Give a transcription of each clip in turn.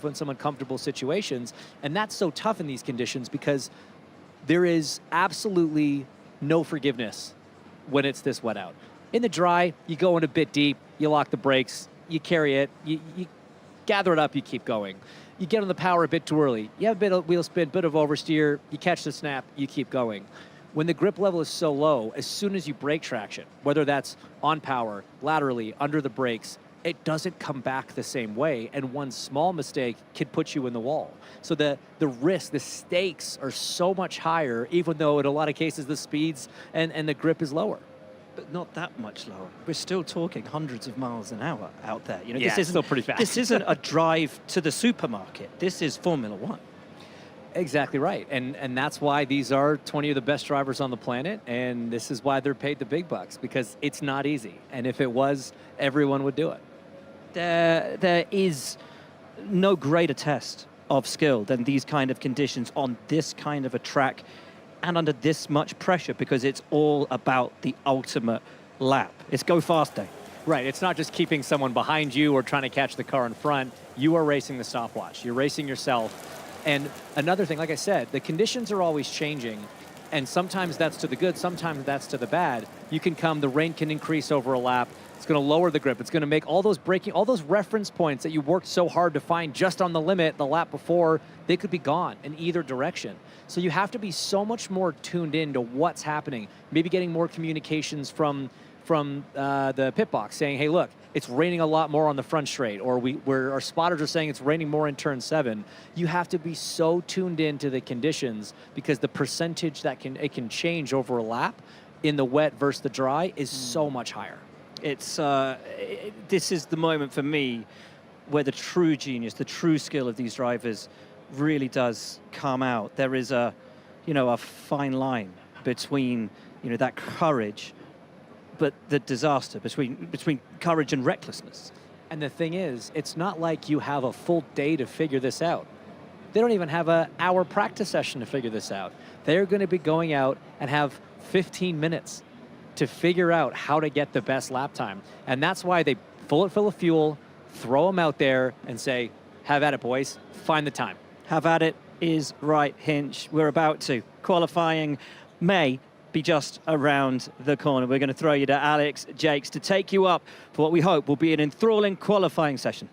in some uncomfortable situations. And that's so tough in these conditions because there is absolutely no forgiveness when it's this wet out. In the dry, you go in a bit deep, you lock the brakes, you carry it, you gather it up, you keep going. You get on the power a bit too early. You have a bit of wheel spin, bit of oversteer, you catch the snap, you keep going. When the grip level is so low, as soon as you break traction, whether that's on power, laterally, under the brakes, it doesn't come back the same way, and one small mistake could put you in the wall. So the risk, the stakes are so much higher, even though in a lot of cases the speeds and the grip is lower. But not that much lower. We're still talking hundreds of miles an hour out there. You know, Yeah, this isn't still pretty fast. This isn't a drive to the supermarket. This is Formula One. Exactly right, and that's why these are 20 of the best drivers on the planet, and this is why they're paid the big bucks, because it's not easy. And if it was, everyone would do it. There is no greater test of skill than these kind of conditions on this kind of a track and under this much pressure, because it's all about the ultimate lap. It's go fast day. Right, it's not just keeping someone behind you or trying to catch the car in front. You are racing the stopwatch. You're racing yourself. And another thing, like I said, the conditions are always changing, and sometimes that's to the good, sometimes that's to the bad. You can come, the rain can increase over a lap. It's going to lower the grip. It's going to make all those all those reference points that you worked so hard to find just on the limit the lap before, they could be gone in either direction. So you have to be so much more tuned in to what's happening. Maybe getting more communications from the pit box saying, hey, look, it's raining a lot more on the front straight, or where our spotters are saying it's raining more in turn 7. You have to be so tuned into the conditions, because the percentage that it can change over a lap in the wet versus the dry is so much higher. It's this is the moment for me where the true genius, the true skill of these drivers really does come out. There is a fine line between that courage, but the disaster, between courage and recklessness. And the thing is, it's not like you have a full day to figure this out. They don't even have an hour practice session to figure this out. They're going to be going out and have 15 minutes to figure out how to get the best lap time. And that's why they fill it full of fuel, throw them out there, and say, have at it, boys. Find the time. Have at it is right, Hinch. We're about to. Qualifying may be just around the corner. We're going to throw you to Alex Jakes to take you up for what we hope will be an enthralling qualifying session.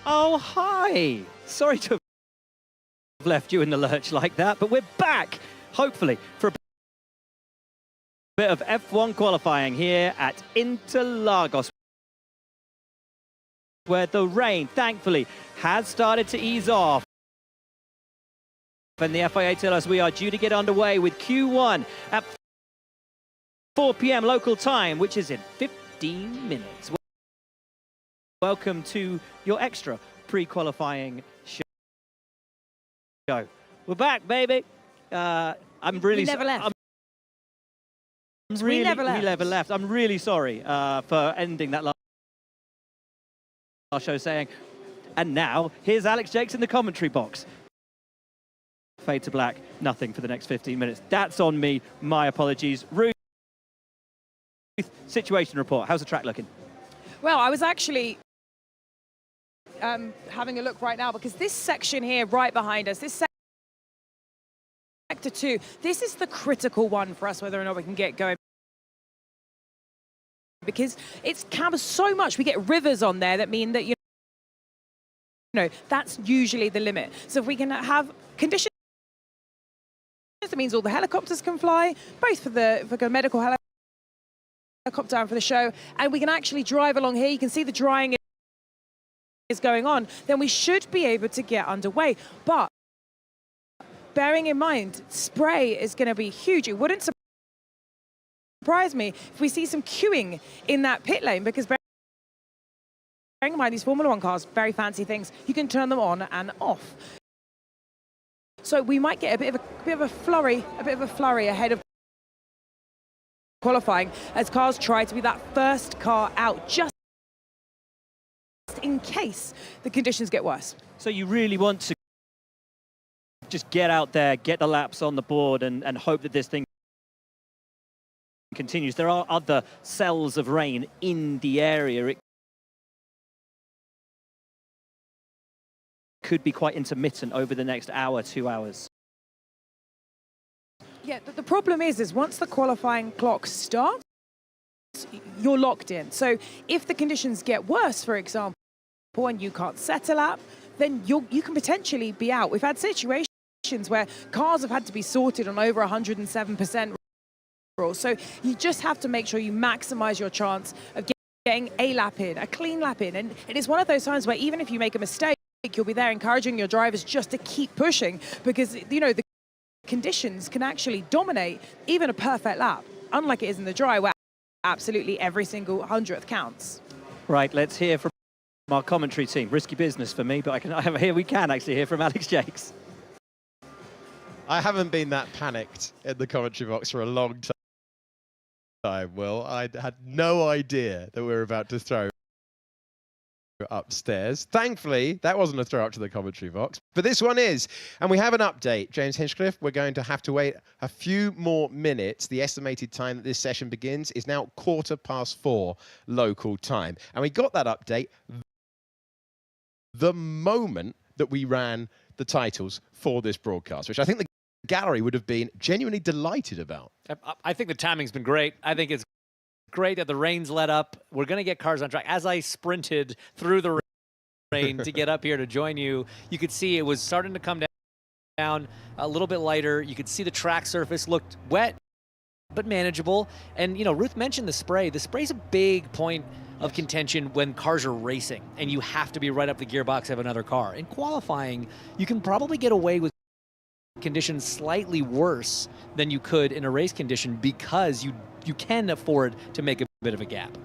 Oh, hi. Sorry to have left you in the lurch like that, but we're back, hopefully, for a bit of F1 qualifying here at Interlagos, where the rain, thankfully, has started to ease off. And the FIA tell us we are due to get underway with Q1 at 4 p.m. local time, which is in 15 minutes. Welcome to your extra pre-qualifying show. We're back, baby. I'm really. We never left. We never left. I'm really sorry for ending that last show saying, and now here's Alex Jakes in the commentary box. Fade to black, nothing for the next 15 minutes. That's on me. My apologies. Ruth, situation report. How's the track looking? Well, I was actually having a look right now because this section here right behind us, this sector 2, this is the critical one for us, whether or not we can get going. Because it's covers so much. We get rivers on there that mean that, you know, that's usually the limit. So if we can have conditions, that means all the helicopters can fly, both for the medical helicopter and for the show, and we can actually drive along here. You can see the drying is going on. Then we should be able to get underway. But bearing in mind, spray is going to be huge. It wouldn't surprise me if we see some queuing in that pit lane, because bearing in mind these Formula One cars, very fancy things, you can turn them on and off. So we might get a bit of a flurry ahead of qualifying as cars try to be that first car out, just in case the conditions get worse. So you really want to just get out there, get the laps on the board, and hope that this thing continues. There are other cells of rain in the area. It could be quite intermittent over the next hour, 2 hours. Yeah, the problem is once the qualifying clock starts, you're locked in. So if the conditions get worse, for example, and you can't set a lap, then you can potentially be out. We've had situations where cars have had to be sorted on over 107%. So you just have to make sure you maximize your chance of getting a lap in, a clean lap in. And it is one of those times where even if you make a mistake, you'll be there encouraging your drivers just to keep pushing, because, you know, the conditions can actually dominate even a perfect lap, unlike it is in the dry, where absolutely every single 100th counts. Right, let's hear from our commentary team. Risky business for me, but we can actually hear from Alex Jakes. I haven't been that panicked in the commentary box for a long time, Will. I had no idea that we were about to throw upstairs. Thankfully, that wasn't a throw up to the commentary box, but this one is. And we have an update. James Hinchcliffe, we're going to have to wait a few more minutes. The estimated time that this session begins is now 4:15 local time. And we got that update the moment that we ran the titles for this broadcast, which I think the gallery would have been genuinely delighted about. I think the timing's been great. I think it's great that the rain's let up. We're going to get cars on track. As I sprinted through the rain to get up here to join you, you could see it was starting to come down a little bit lighter. You could see the track surface looked wet, but manageable. And, you know, Ruth mentioned the spray. The spray's a big point of contention when cars are racing, and you have to be right up the gearbox of another car. In qualifying, you can probably get away with conditions slightly worse than you could in a race condition, because you can afford to make a bit of a gap.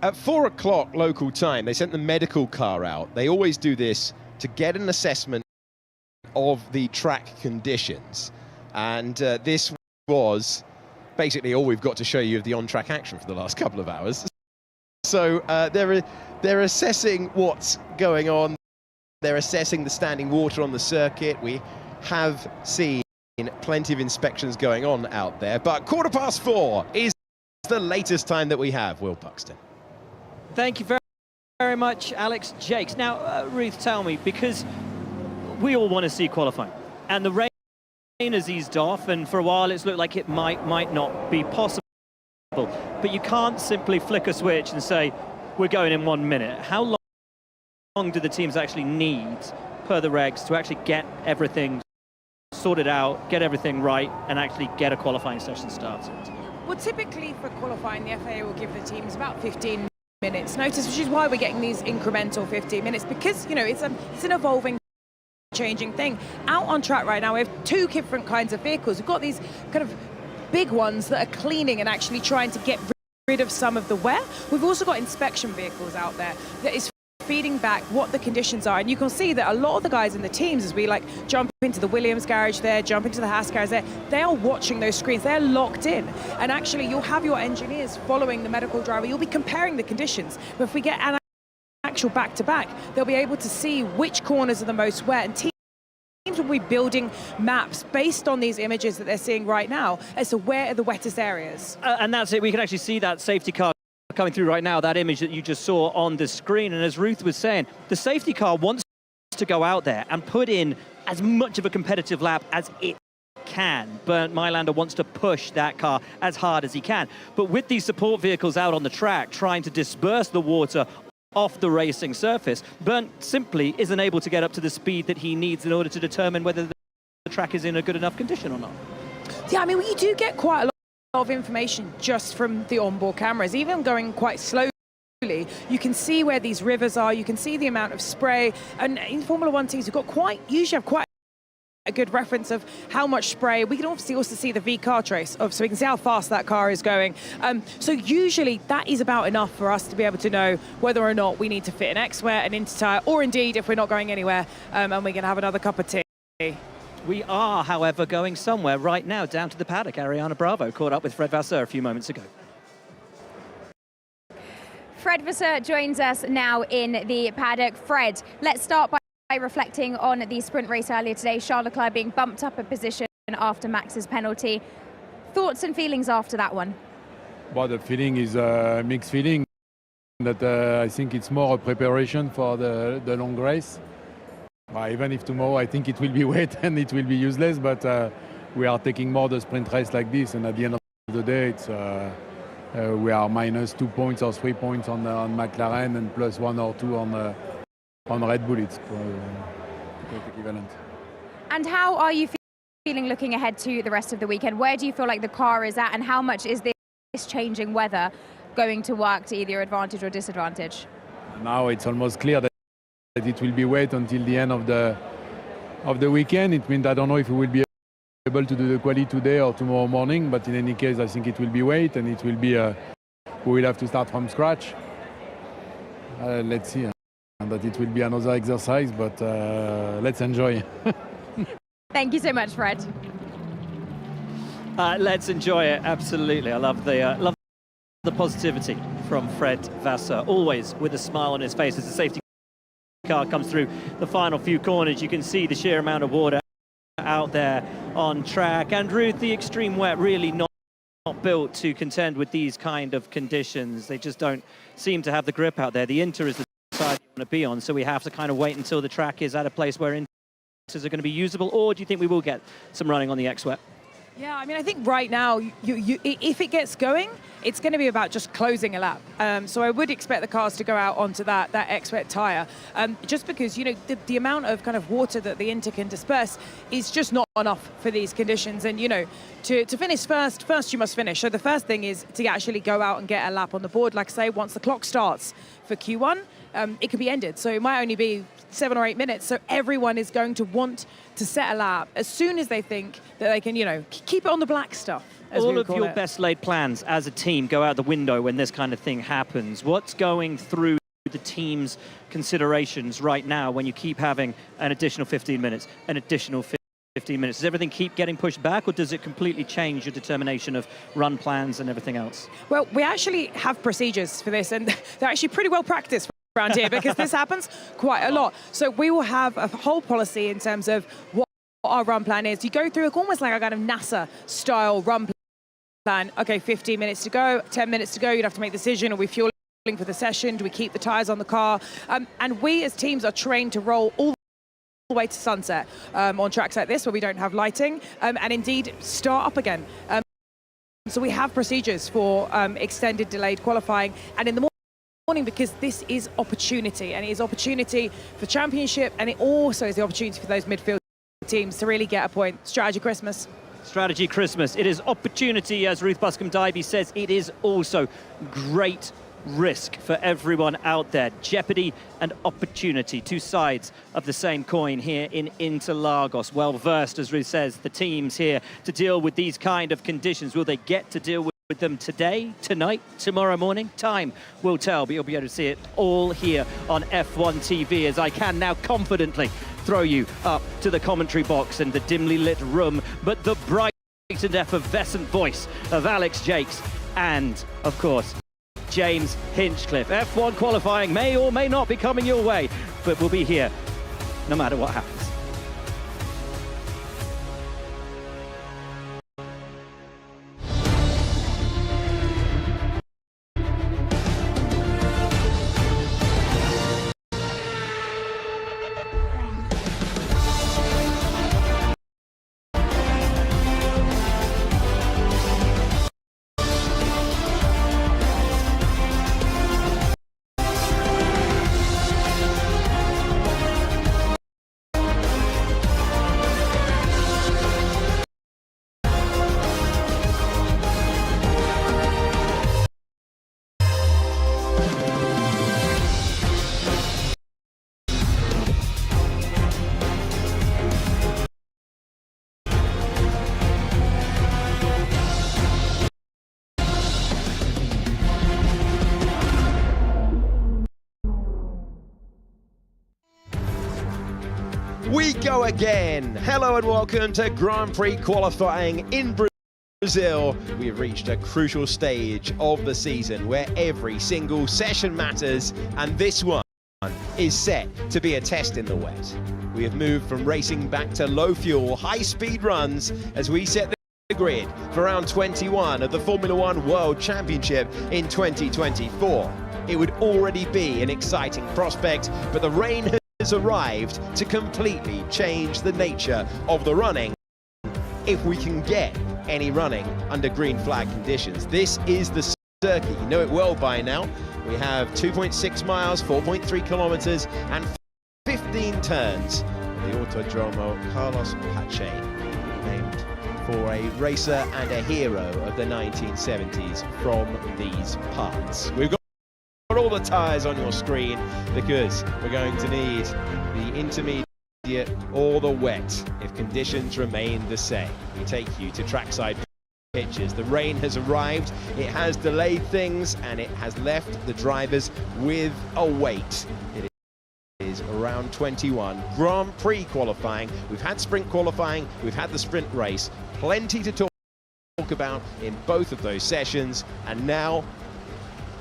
At 4 o'clock local time, they sent the medical car out. They always do this to get an assessment of the track conditions. And this was basically all we've got to show you of the on-track action for the last couple of hours. So they're assessing what's going on. They're assessing the standing water on the circuit. We have seen plenty of inspections going on out there, but 4:15 is the latest time that we have. Will Buxton. Thank you very, very much, Alex Jakes. Now, Ruth, tell me, because we all want to see qualifying, and the rain has eased off, and for a while it's looked like it might not be possible, but you can't simply flick a switch and say, we're going in 1 minute. How long do the teams actually need, per the regs, to actually get everything sorted out, get everything right, and actually get a qualifying session started? Well, typically for qualifying, the FAA will give the teams about 15 minutes notice, which is why we're getting these incremental 15 minutes, because, you know, it's an evolving, changing thing. Out on track right now, we have two different kinds of vehicles. We've got these kind of big ones that are cleaning and actually trying to get rid of some of the wear. We've also got inspection vehicles out there that is feeding back what the conditions are, and you can see that a lot of the guys in the teams, as we like jump into the Williams garage there, jump into the Haas garage there, they are watching those screens, they're locked in, and actually you'll have your engineers following the medical driver, you'll be comparing the conditions, but if we get an actual back-to-back, they'll be able to see which corners are the most wet, and teams will be building maps based on these images that they're seeing right now as to where are the wettest areas. And that's it, we can actually see that safety car coming through right now, that image that you just saw on the screen. And as Ruth was saying, the safety car wants to go out there and put in as much of a competitive lap as it can. Bernd Mailander wants to push that car as hard as he can. But with these support vehicles out on the track trying to disperse the water off the racing surface, Bernd simply isn't able to get up to the speed that he needs in order to determine whether the track is in a good enough condition or not. Yeah, I mean, you do get quite a lot of information just from the onboard cameras, even going quite slowly. You can see where these rivers are, you can see the amount of spray, and in Formula One teams, you've got usually have quite a good reference of how much spray. We can obviously also see the V car trace, so we can see how fast that car is going. So usually that is about enough for us to be able to know whether or not we need to fit an X-Wear, an Intertire, or indeed if we're not going anywhere and we're going to have another cup of tea. We are, however, going somewhere right now, down to the paddock. Ariana Bravo caught up with Fred Vasseur a few moments ago. Fred Vasseur joins us now in the paddock. Fred, let's start by reflecting on the sprint race earlier today. Charles Leclerc being bumped up a position after Max's penalty. Thoughts and feelings after that one? Well, the feeling is a mixed feeling. That I think it's more a preparation for the long race. Even if tomorrow I think it will be wet and it will be useless, but we are taking more the sprint race like this, and at the end of the day, it's we are minus 2 points or 3 points on McLaren and plus 1 or 2 on Red Bull. It's quite equivalent. And how are you feeling looking ahead to the rest of the weekend? Where do you feel like the car is at, and how much is this changing weather going to work to either your advantage or disadvantage? Now it's almost clear that it will be wet until the end of the weekend. It means I don't know if we will be able to do the quali today or tomorrow morning, but in any case I think it will be wet, and it will be we will have to start from scratch. Let's see, and that it will be another exercise, but let's enjoy. Thank you so much, Fred. Let's enjoy it, absolutely. I love the positivity from Fred Vasseur, always with a smile on his face as the safety car comes through the final few corners. You can see the sheer amount of water out there on track, and Ruth, the extreme wet really not built to contend with these kind of conditions. They just don't seem to have the grip out there. The Inter is the side you want to be on, so we have to kind of wait until the track is at a place where Inters are going to be usable. Or do you think we will get some running on the X-Wet? Yeah, I mean, I think right now, if it gets going, it's going to be about just closing a lap. So I would expect the cars to go out onto that X-Wet tyre, just because, you know, the amount of kind of water that the Inter can disperse is just not enough for these conditions. And, you know, to finish first you must finish. So the first thing is to actually go out and get a lap on the board. Like I say, once the clock starts for Q1, it can be ended. So it might only be 7 or 8 minutes. So everyone is going to want to set a lap as soon as they think that they can, you know, keep it on the black stuff. All of your best laid plans as a team go out the window when this kind of thing happens. What's going through the team's considerations right now when you keep having an additional 15 minutes, an additional 15 minutes? Does everything keep getting pushed back, or does it completely change your determination of run plans and everything else? Well, we actually have procedures for this, and they're actually pretty well practiced around here because this happens quite a lot. So we will have a whole policy in terms of what our run plan is. You go through almost like a kind of NASA-style run plan. Okay, 15 minutes to go, 10 minutes to go, you'd have to make a decision. Are we fueling for the session? Do we keep the tyres on the car? And we as teams are trained to roll all the way to sunset on tracks like this where we don't have lighting, and indeed start up again. So we have procedures for extended delayed qualifying, and in the because this is opportunity, and it is opportunity for championship, and it also is the opportunity for those midfield teams to really get a point. Strategy Christmas. Strategy Christmas. It is opportunity, as Ruth Buscombe-Davie says. It is also great risk for everyone out there. Jeopardy and opportunity, two sides of the same coin here in Interlagos. Well versed, as Ruth says, the teams here to deal with these kind of conditions. Will they get to deal with them today, tonight, tomorrow morning? Time will tell, but you'll be able to see it all here on F1 TV, as I can now confidently throw you up to the commentary box and the dimly lit room, but the bright and effervescent voice of Alex Jakes and, of course, James Hinchcliffe. F1 qualifying may or may not be coming your way, but we'll be here no matter what happens. We go again. Hello and welcome to Grand Prix qualifying in Brazil. We have reached a crucial stage of the season where every single session matters, and this one is set to be a test in the wet. We have moved from racing back to low fuel, high speed runs as we set the grid for round 21 of the Formula One World Championship in 2024. It would already be an exciting prospect, but the rain has arrived to completely change the nature of the running, if we can get any running under green flag conditions. This is the circuit. You know it well by now. We have 2.6 miles, 4.3 kilometers, and 15 turns. The Autodromo Carlos Pache, named for a racer and a hero of the 1970s from these parts. We've got all the tyres on your screen because we're going to need the intermediate or the wet if conditions remain the same. We take you to trackside pitches. The rain has arrived, it has delayed things, and it has left the drivers with a wait. It is around 21 Grand Prix qualifying. We've had sprint qualifying, we've had the sprint race, plenty to talk about in both of those sessions, and now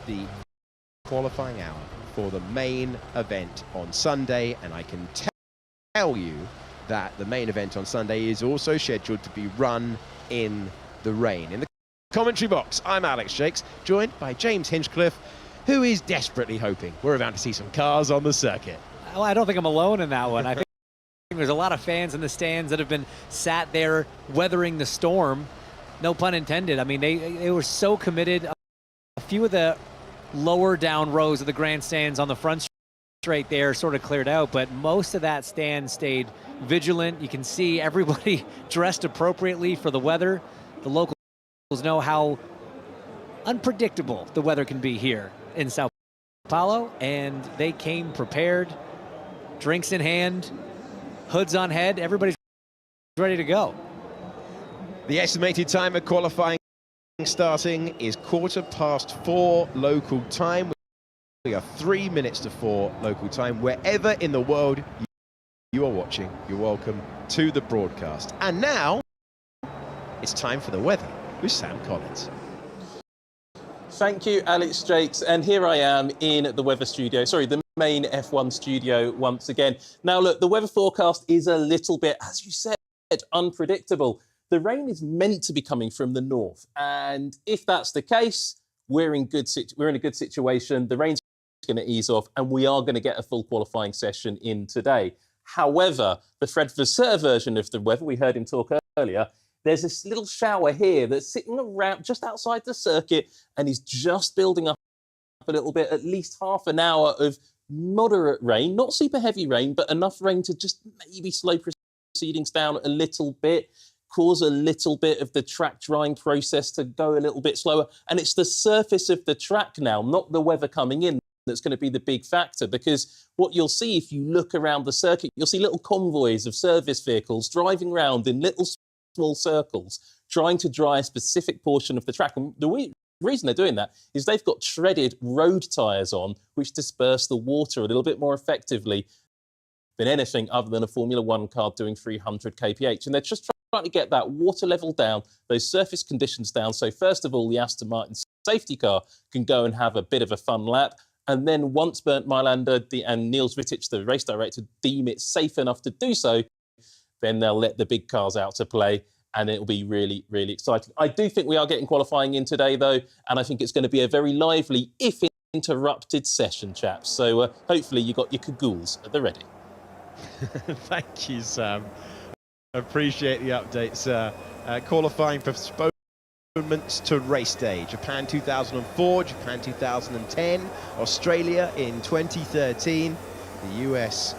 the qualifying hour for the main event on Sunday. And I can tell you that the main event on Sunday is also scheduled to be run in the rain. In the commentary box, I'm Alex Jakes, joined by James Hinchcliffe, who is desperately hoping we're about to see some cars on the circuit. Well, I don't think I'm alone in that one. I think there's a lot of fans in the stands that have been sat there weathering the storm, no pun intended. I mean, they were so committed. A few of the lower down rows of the grandstands on the front straight there sort of cleared out, but most of that stand stayed vigilant. You can see everybody dressed appropriately for the weather. The locals know how unpredictable the weather can be here in Sao Paulo, and they came prepared, drinks in hand, hoods on head. Everybody's ready to go. The estimated time of qualifying starting is 4:15 local time. We are 3 minutes to 4 local time. Wherever in the world you are watching, you're welcome to the broadcast. And now it's time for the weather with Sam Collins. Thank you, Alex Jakes. And here I am in the weather studio. Sorry, the main F1 studio once again. Now, look, the weather forecast is a little bit, as you said, unpredictable. The rain is meant to be coming from the north. And if that's the case, we're in a good situation. The rain's going to ease off, and we are going to get a full qualifying session in today. However, the Fred Vasseur version of the weather, we heard him talk earlier, there's this little shower here that's sitting around just outside the circuit and is just building up a little bit, at least half an hour of moderate rain, not super heavy rain, but enough rain to just maybe slow proceedings down a little bit, cause a little bit of the track drying process to go a little bit slower. And it's the surface of the track now, not the weather coming in, that's going to be the big factor, because what you'll see if you look around the circuit, you'll see little convoys of service vehicles driving around in little small circles, trying to dry a specific portion of the track. And the reason they're doing that is they've got treaded road tyres on, which disperse the water a little bit more effectively than anything other than a Formula One car doing 300 kph. And they're just trying to get that water level down, those surface conditions down. So first of all, the Aston Martin safety car can go and have a bit of a fun lap. And then once Bernd Mailander and Niels Wittich, the race director, deem it safe enough to do so, then they'll let the big cars out to play, and it'll be really, really exciting. I do think we are getting qualifying in today, though, and I think it's going to be a very lively, if interrupted, session, chaps. So hopefully you got your cagoules at the ready. Thank you, Sam. Appreciate the updates. Qualifying postponements to race day. Japan 2004, Japan 2010, Australia in 2013, the US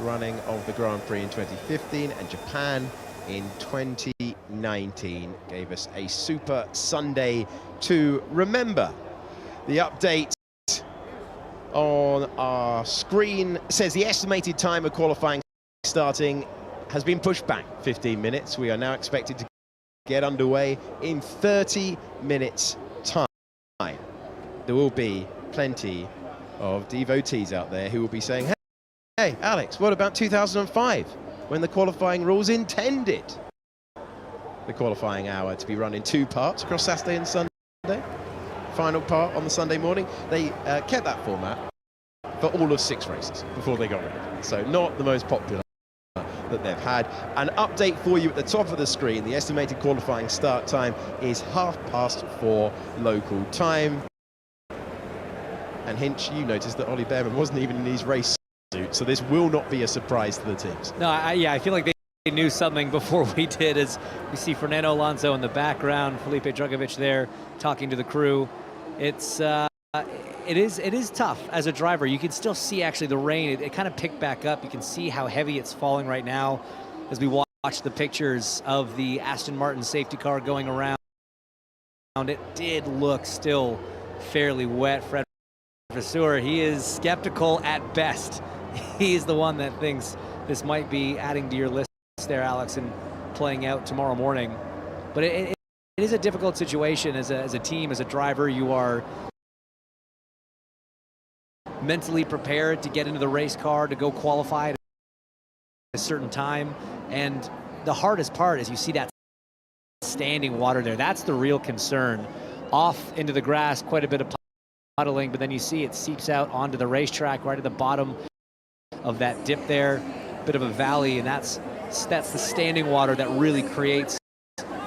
running of the Grand Prix in 2015, and Japan in 2019 gave us a super Sunday to remember. The update on our screen says the estimated time of qualifying starting has been pushed back 15 minutes. We are now expected to get underway in 30 minutes time. There will be plenty of devotees out there who will be saying, hey Alex, what about 2005 when the qualifying rules intended the qualifying hour to be run in two parts across Saturday and Sunday? Final part on the Sunday morning. They kept that format for all of 6 races before they got rid of it. So not the most popular that they've had. An update for you at the top of the screen. The estimated qualifying start time is 4:30 local time. And Hinch, you noticed that Ollie Behrman wasn't even in his race suit, so this will not be a surprise to the teams. No, I feel like they knew something before we did, as we see Fernando Alonso in the background, Felipe Drugovich there talking to the crew. It is tough as a driver. You can still see actually the rain. It kind of picked back up. You can see how heavy it's falling right now as we watch the pictures of the Aston Martin safety car going around. It did look still fairly wet. Fred Vasseur, he is skeptical at best. He is the one that thinks this might be adding to your list there, Alex, and playing out tomorrow morning. But it is a difficult situation as a team, as a driver. You are mentally prepared to get into the race car, to go qualify at a certain time. And the hardest part is you see that standing water there. That's the real concern. Off into the grass, quite a bit of puddling, but then you see it seeps out onto the racetrack right at the bottom of that dip there. Bit of a valley, and that's the standing water that really creates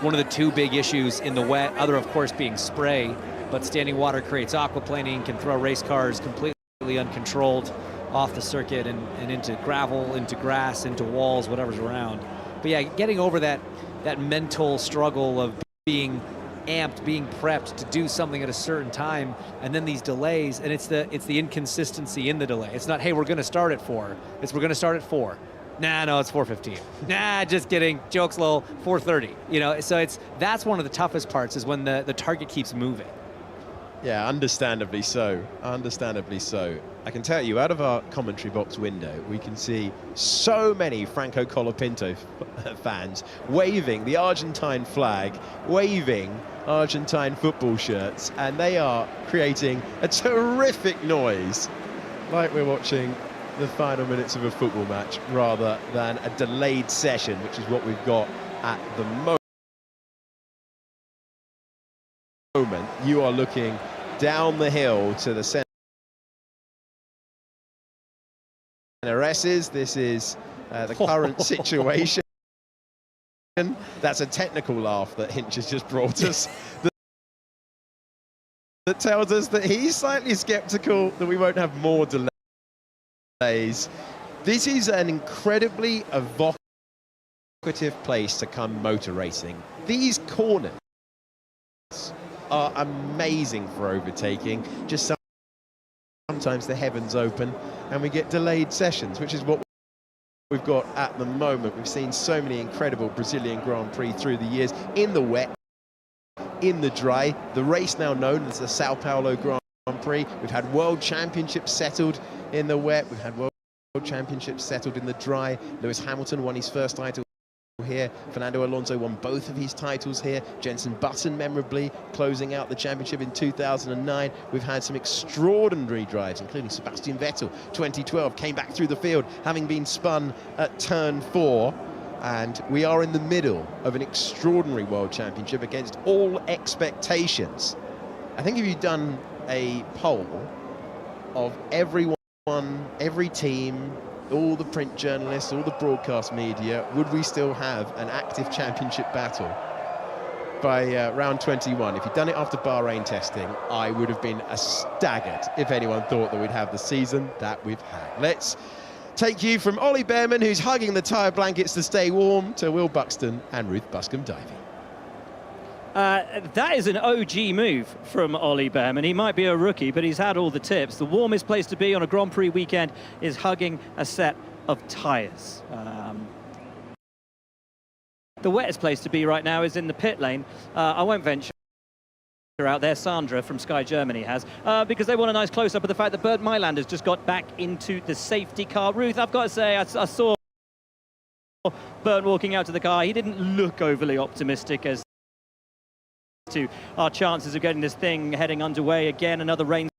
one of the 2 big issues in the wet, other of course being spray, but standing water creates aquaplaning, can throw race cars completely uncontrolled off the circuit and into gravel, into grass, into walls, whatever's around. But yeah, getting over that mental struggle of being amped, being prepped to do something at a certain time, and then these delays, and it's the inconsistency in the delay. It's not, hey, we're going to start at 4. It's, we're going to start at 4. Nah, no, it's 4:15. Nah, just kidding. Joke's low. 4:30. You know, so that's one of the toughest parts, is when the target keeps moving. Yeah, understandably so. Understandably so. I can tell you, out of our commentary box window, we can see so many Franco Colapinto fans waving the Argentine flag, waving Argentine football shirts, and they are creating a terrific noise, like we're watching the final minutes of a football match rather than a delayed session, which is what we've got at the moment. You are looking down the hill to the center. This is the current situation. That's a technical laugh that Hinch has just brought us. That tells us that he's slightly skeptical that we won't have more delays. This is an incredibly evocative place to come motor racing. These corners are amazing for overtaking. Just sometimes the heavens open and we get delayed sessions, which is what we've got at the moment. We've seen so many incredible Brazilian Grand Prix through the years, in the wet, in the dry. The race now known as the Sao Paulo Grand Prix. We've had World Championships settled in the wet. We've had World Championships settled in the dry. Lewis Hamilton won his first title here. Fernando Alonso won both of his titles here. Jenson Button memorably closing out the championship in 2009. We've had some extraordinary drives, including Sebastian Vettel, 2012, came back through the field having been spun at turn 4. And we are in the middle of an extraordinary World Championship against all expectations. I think if you'd done a poll of everyone, every team, all the print journalists, all the broadcast media, would we still have an active championship battle by round 21? If you'd done it after Bahrain testing, I would have been staggered if anyone thought that we'd have the season that we've had. Let's take you from Ollie Behrman, who's hugging the tyre blankets to stay warm, to Will Buxton and Ruth Buscombe-Davey. That is an OG move from Ollie Behrman. He might be a rookie, but he's had all the tips. The warmest place to be on a Grand Prix weekend is hugging a set of tyres. The wettest place to be right now is in the pit lane. I won't venture out there, Sandra from Sky Germany has, because they want a nice close-up of the fact that Bernd Mailand has just got back into the safety car. Ruth, I've got to say, I saw Bernd walking out to the car. He didn't look overly optimistic as to our chances of getting this thing heading underway. Again, another rain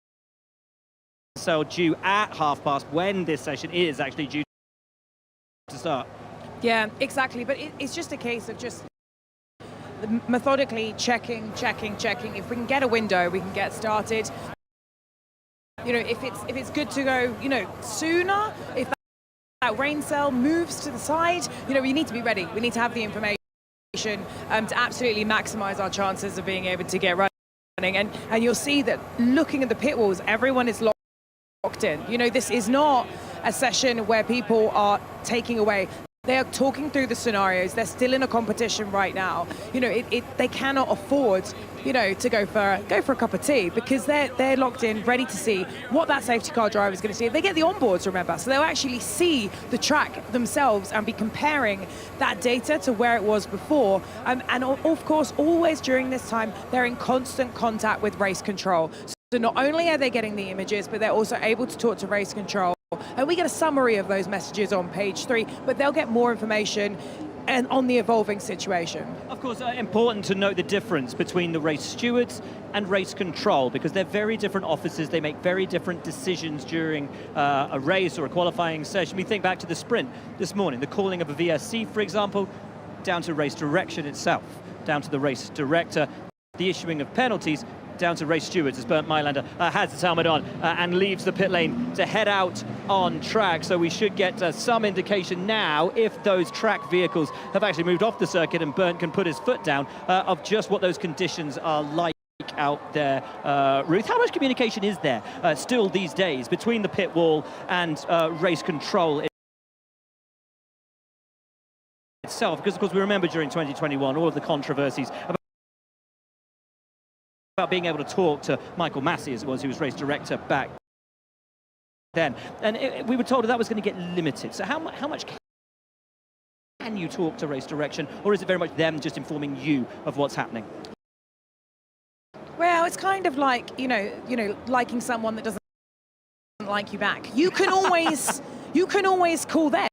cell due at past when this session is actually due to start. Yeah, exactly. But it's just a case of just methodically checking. If we can get a window, we can get started. You know, if it's good to go, you know, sooner, if that rain cell moves to the side, you know, we need to be ready. We need to have the information to absolutely maximize our chances of being able to get running. And you'll see that looking at the pit walls, everyone is locked in. You know, this is not a session where people are taking away. They are talking through the scenarios. They're still in a competition right now. You know, they cannot afford, you know, to go for a cup of tea, because they're locked in, ready to see what that safety car driver is going to see. They get the onboards, remember, so they'll actually see the track themselves and be comparing that data to where it was before. And of course, always during this time, they're in constant contact with race control. So not only are they getting the images, but they're also able to talk to race control. And we get a summary of those messages on page 3, but they'll get more information and on the evolving situation. Of course, important to note the difference between the race stewards and race control, because they're very different officers. They make very different decisions during a race or a qualifying session. We think back to the sprint this morning, the calling of a VSC, for example, down to race direction itself, down to the race director, the issuing of penalties, down to race stewards as Bernd Mailander has his helmet on and leaves the pit lane to head out on track. So we should get some indication now, if those track vehicles have actually moved off the circuit and Bernd can put his foot down, of just what those conditions are like out there. Ruth, how much communication is there still these days between the pit wall and race control itself? Because of course we remember during 2021 all of the controversies about being able to talk to Michael Massey, as it was, who was race director back then. And we were told that was going to get limited. So how much can you talk to race direction, or is it very much them just informing you of what's happening? Well, it's kind of like, you know, liking someone that doesn't like you back. You can always call them.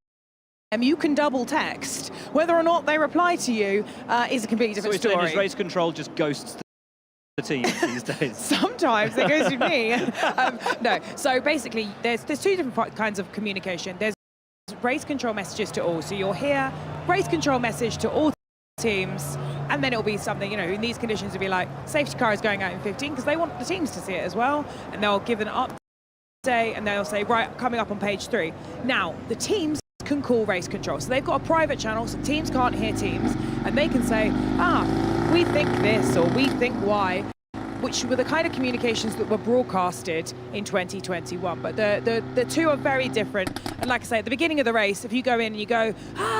You can double text. Whether or not they reply to you is a completely different story. So is race control just ghosts the team these days? Sometimes it goes with me. No, so basically there's two different kinds of communication. There's race control messages to all. So you'll hear race control message to all teams, and then it'll be something, you know, in these conditions it'll be like safety car is going out in 15, because they want the teams to see it as well, and they'll give an update and they'll say, right, coming up on page 3. Now, the teams can call race control. So they've got a private channel, so teams can't hear teams, and they can say, we think this or we think Y, which were the kind of communications that were broadcasted in 2021. But the two are very different. And like I say, at the beginning of the race, if you go in and you go,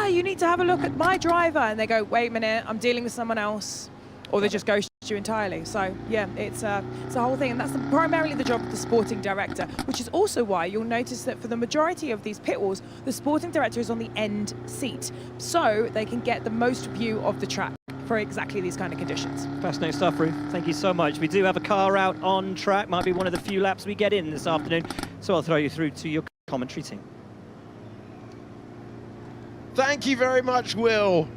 you need to have a look at my driver, and they go, wait a minute, I'm dealing with someone else, or they just go you entirely. So yeah, it's a whole thing, and that's primarily the job of the sporting director, which is also why you'll notice that for the majority of these pit walls, the sporting director is on the end seat, so they can get the most view of the track for exactly these kind of conditions. Fascinating stuff, Ruth. Thank you so much. We do have a car out on track. Might be one of the few laps we get in this afternoon, so I'll throw you through to your commentary team. Thank you very much, Will.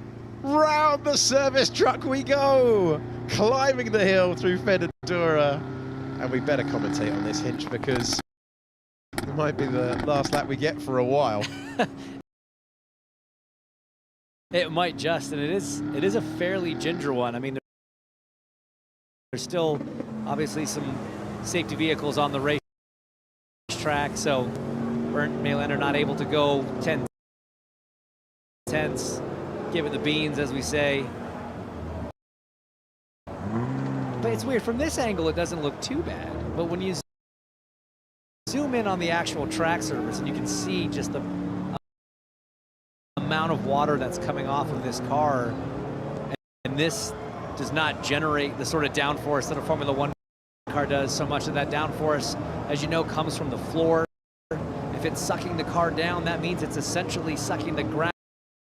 Round the service truck we go, climbing the hill through Fedadura. And we better commentate on this, Hinch, because it might be the last lap we get for a while. It might just, and it is a fairly ginger one. I mean, there's still obviously some safety vehicles on the racetrack, so Bernd Maylander not able to go 10 tenths, give it the beans, as we say. But it's weird, from this angle it doesn't look too bad, but when you zoom in on the actual track surface and you can see just the amount of water that's coming off of this car, and this does not generate the sort of downforce that a Formula One car does. So much of that downforce, as you know, comes from the floor. If it's sucking the car down, that means it's essentially sucking the ground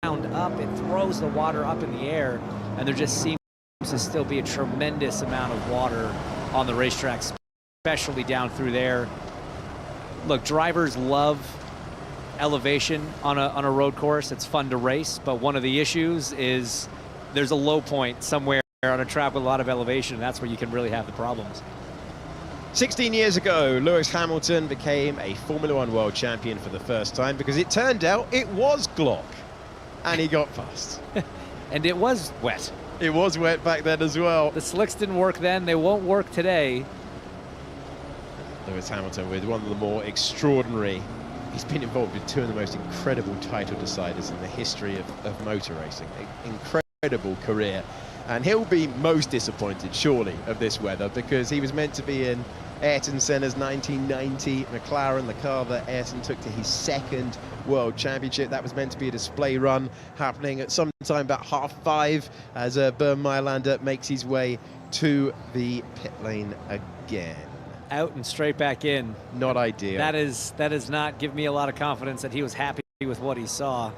up. It throws the water up in the air, and there just seems to still be a tremendous amount of water on the racetrack, especially down through there. Look, drivers love elevation on a road course. It's fun to race, but one of the issues is there's a low point somewhere on a track with a lot of elevation, and that's where you can really have the problems. 16 years ago, Lewis Hamilton became a Formula One world champion for the first time because it turned out it was Glock, and he got past. And it was wet. It was wet back then as well. The slicks didn't work then, they won't work today. Lewis Hamilton with one of the more extraordinary, he's been involved with two of the most incredible title deciders in the history of motor racing. Incredible career. And he'll be most disappointed, surely, of this weather, because he was meant to be in Ayrton Senna's 1990 McLaren, the car that Ayrton took to his second World Championship. That was meant to be a display run happening at some time about 5:30 as Bernd Maylander makes his way to the pit lane again. Out and straight back in. Not ideal. That does not give me a lot of confidence that he was happy with what he saw.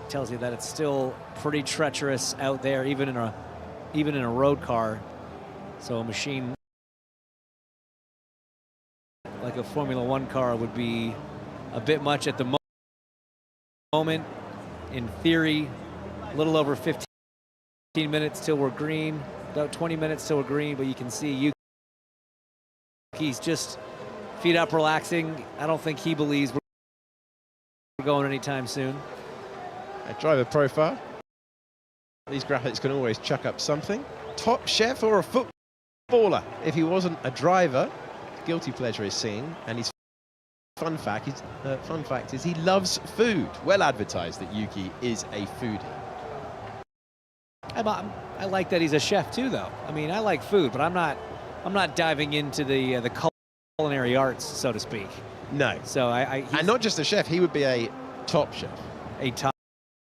Tells you that it's still pretty treacherous out there, even in a road car. So a machine like a Formula One car would be a bit much at the moment. In theory, a little over 15 minutes till we're green, about 20 minutes till we're green, but you can see Yuki's just feet up, relaxing. I don't think he believes we're going anytime soon. A driver profile. These graphics can always chuck up something. Top chef or a footballer? If he wasn't a driver, guilty pleasure is singing, and his fun fact is he loves food. Well advertised that Yuki is a foodie. I like that he's a chef too, though. I mean, I like food, but I'm not diving into the culinary arts, so to speak. No. So and not just a chef, he would be a top chef. A top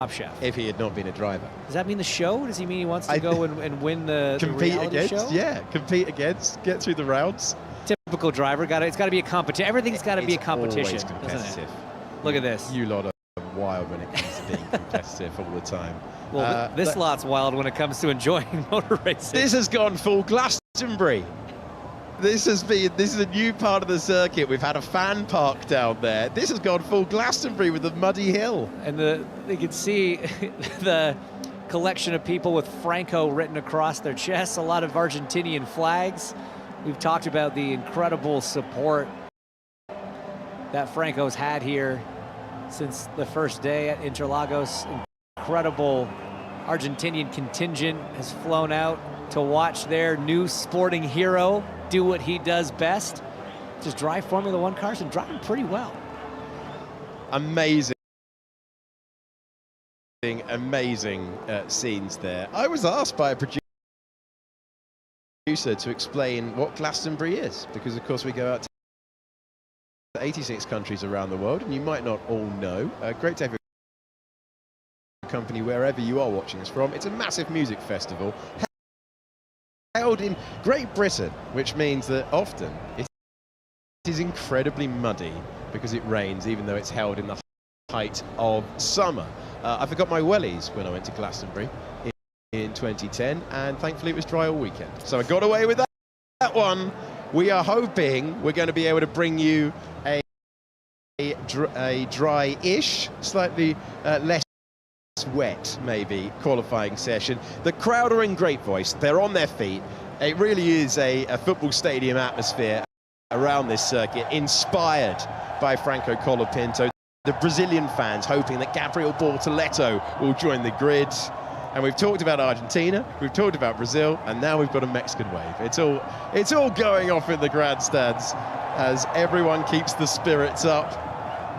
chef. If he had not been a driver. Does that mean the show? Does he mean he wants to go and win the reality show? Yeah, compete against, get through the rounds. Typical driver, it's got to be a competition. Everything's got to be a competition, doesn't it? Look at this. You lot are wild when it comes to being competitive all the time. Well, this lot's wild when it comes to enjoying motor racing. This has gone full Glastonbury. This is a new part of the circuit. We've had a fan park down there. This has gone full Glastonbury with the muddy hill. And you can see the collection of people with Franco written across their chests, a lot of Argentinian flags. We've talked about the incredible support that Franco's had here since the first day at Interlagos. Incredible Argentinian contingent has flown out to watch their new sporting hero do what he does best, just drive Formula One cars, and drive them pretty well. Amazing scenes there. I was asked by a producer to explain what Glastonbury is, because of course we go out to 86 countries around the world, and you might not all know. Great to have company wherever you are watching us from. It's a massive music festival held in Great Britain, which means that often it is incredibly muddy because it rains, even though it's held in the height of summer. I forgot my wellies when I went to Glastonbury in 2010, and thankfully it was dry all weekend. So I got away with that one. We are hoping we're going to be able to bring you a dry-ish, slightly less wet, maybe, qualifying session. The crowd are in great voice. They're on their feet. It really is a football stadium atmosphere around this circuit, inspired by Franco Colapinto. The Brazilian fans hoping that Gabriel Bortoleto will join the grid. And we've talked about Argentina, we've talked about Brazil, and now we've got a Mexican wave. It's all going off in the grandstands as everyone keeps the spirits up.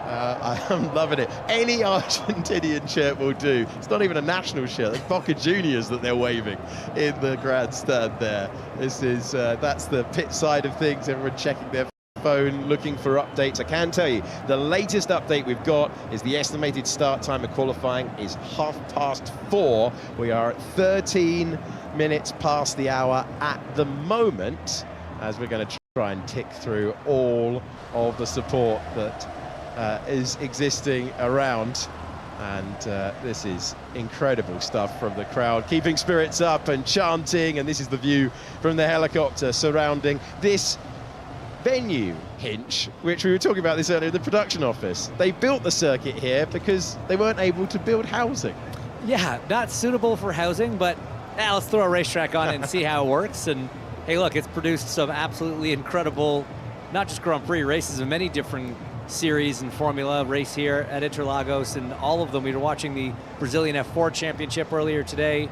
I'm loving it. Any Argentinian shirt will do. It's not even a national shirt. It's Boca Juniors that they're waving in the grandstand there. This is that's the pit side of things. Everyone checking their phone, looking for updates. I can tell you the latest update we've got is the estimated start time of qualifying is 4:30. We are at 13 minutes past the hour at the moment, as we're going to try and tick through all of the support that is existing around. And this is incredible stuff from the crowd, keeping spirits up and chanting. And this is the view from the helicopter surrounding this venue, Hinch, which we were talking about this earlier, the production office. They built the circuit here because they weren't able to build housing. Yeah, not suitable for housing, but let's throw a racetrack on it and see how it works. And hey, look, it's produced some absolutely incredible, not just Grand Prix races, in many different series and Formula race here at Interlagos, and all of them. We were watching the Brazilian F4 Championship earlier today.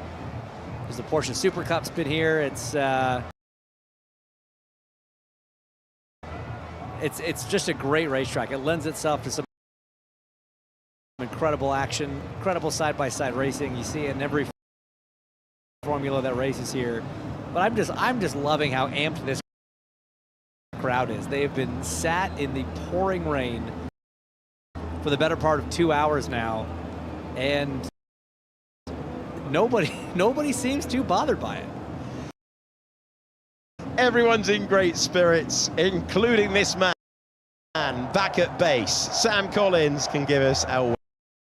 There's the Porsche Super Cup's been here. It's just a great racetrack. It lends itself to some incredible action, incredible side-by-side racing. You see it in every formula that races here. But I'm just loving how amped this crowd is. They have been sat in the pouring rain for the better part of 2 hours now, and nobody seems too bothered by it. Everyone's in great spirits, including this man back at base. Sam Collins can give us our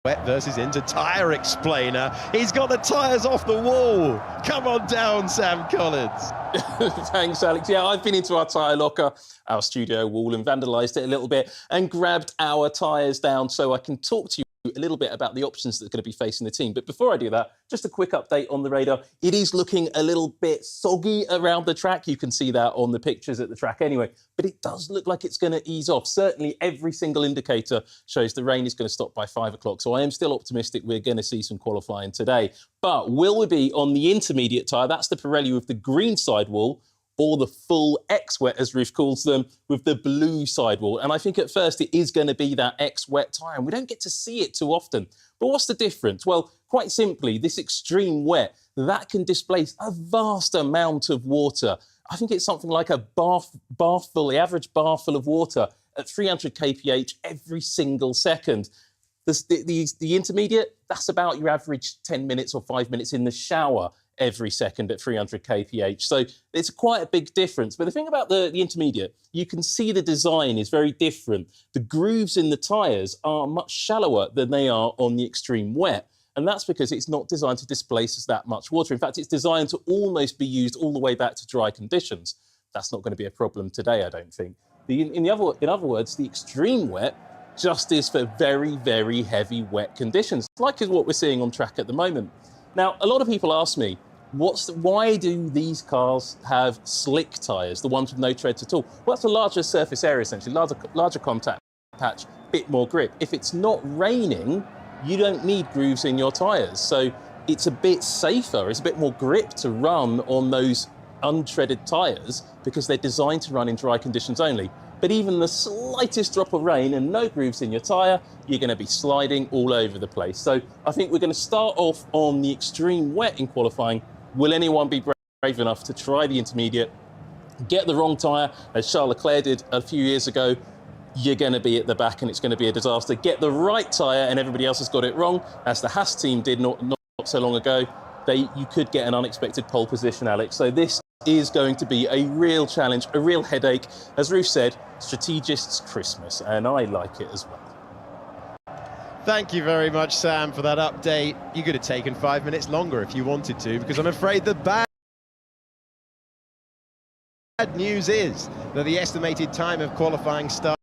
wet versus into tyre explainer. He's got the tyres off the wall. Come on down, Sam Collins. Thanks, Alex. Yeah, I've been into our tyre locker, our studio wall, and vandalised it a little bit and grabbed our tyres down so I can talk to you a little bit about the options that are going to be facing the team. But before I do that, just a quick update on the radar. It is looking a little bit soggy around the track. You can see that on the pictures at the track anyway, but it does look like it's going to ease off. Certainly every single indicator shows the rain is going to stop by 5 o'clock. So I am still optimistic we're going to see some qualifying today. But will we be on the intermediate tyre? That's the Pirelli with the green sidewall, or the full X-Wet, as Ruth calls them, with the blue sidewall. And I think at first it is going to be that X-Wet tyre, and we don't get to see it too often. But what's the difference? Well, quite simply, this extreme wet, that can displace a vast amount of water. I think it's something like a bathful, the average bathful of water at 300 kph every single second. The intermediate, that's about your average 10 minutes or 5 minutes in the shower every second at 300 kph. So it's quite a big difference. But the thing about the intermediate, you can see the design is very different. The grooves in the tyres are much shallower than they are on the extreme wet. And that's because it's not designed to displace that much water. In fact, it's designed to almost be used all the way back to dry conditions. That's not going to be a problem today, I don't think. In other words, the extreme wet just is for very, very heavy wet conditions, like is what we're seeing on track at the moment. Now, a lot of people ask me, why do these cars have slick tyres, the ones with no treads at all? Well, that's a larger surface area, essentially, larger contact patch, bit more grip. If it's not raining, you don't need grooves in your tyres. So it's a bit safer, it's a bit more grip to run on those untreaded tyres because they're designed to run in dry conditions only. But even the slightest drop of rain and no grooves in your tyre, you're going to be sliding all over the place. So I think we're going to start off on the extreme wet in qualifying. Will anyone be brave enough to try the intermediate, get the wrong tyre, as Charles Leclerc did a few years ago, you're going to be at the back and it's going to be a disaster. Get the right tyre and everybody else has got it wrong, as the Haas team did not so long ago. You could get an unexpected pole position, Alex. So this is going to be a real challenge, a real headache. As Ruth said, strategist's Christmas, and I like it as well. Thank you very much, Sam, for that update. You could have taken 5 minutes longer if you wanted to, because I'm afraid the bad news is that the estimated time of qualifying starting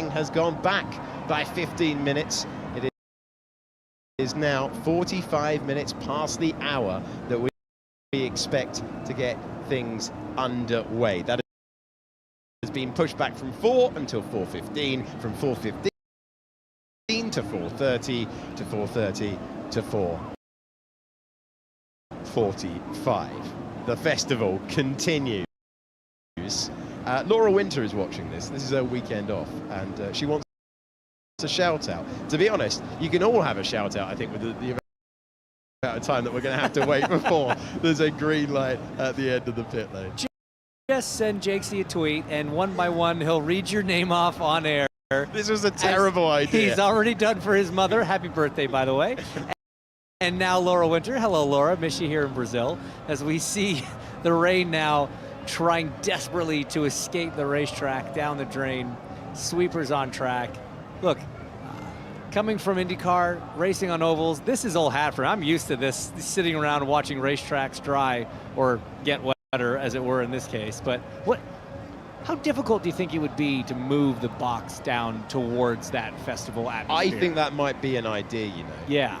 has gone back by 15 minutes. It is now 45 minutes past the hour that we expect to get things underway. That has been pushed back from 4 until 4:15, from 4:15 to 4:30, to 4:30 to 4:45. The festival continues. Laura Winter is watching this. This is her weekend off, and she wants a shout out. To be honest, you can all have a shout out, I think, with the amount of time that we're going to have to wait before there's a green light at the end of the pit lane. Just send Jakesy a tweet, and one by one, he'll read your name off on air. This was a terrible idea. He's already done for his mother. Happy birthday, by the way. And now Laura Winter. Hello, Laura. Miss you here in Brazil. As we see the rain now trying desperately to escape the racetrack down the drain. Sweepers on track. Look, coming from IndyCar, racing on ovals, this is old hat for me. I'm used to this, sitting around watching racetracks dry or get wetter, as it were in this case. But how difficult do you think it would be to move the box down towards that festival atmosphere? I think that might be an idea, you know. Yeah.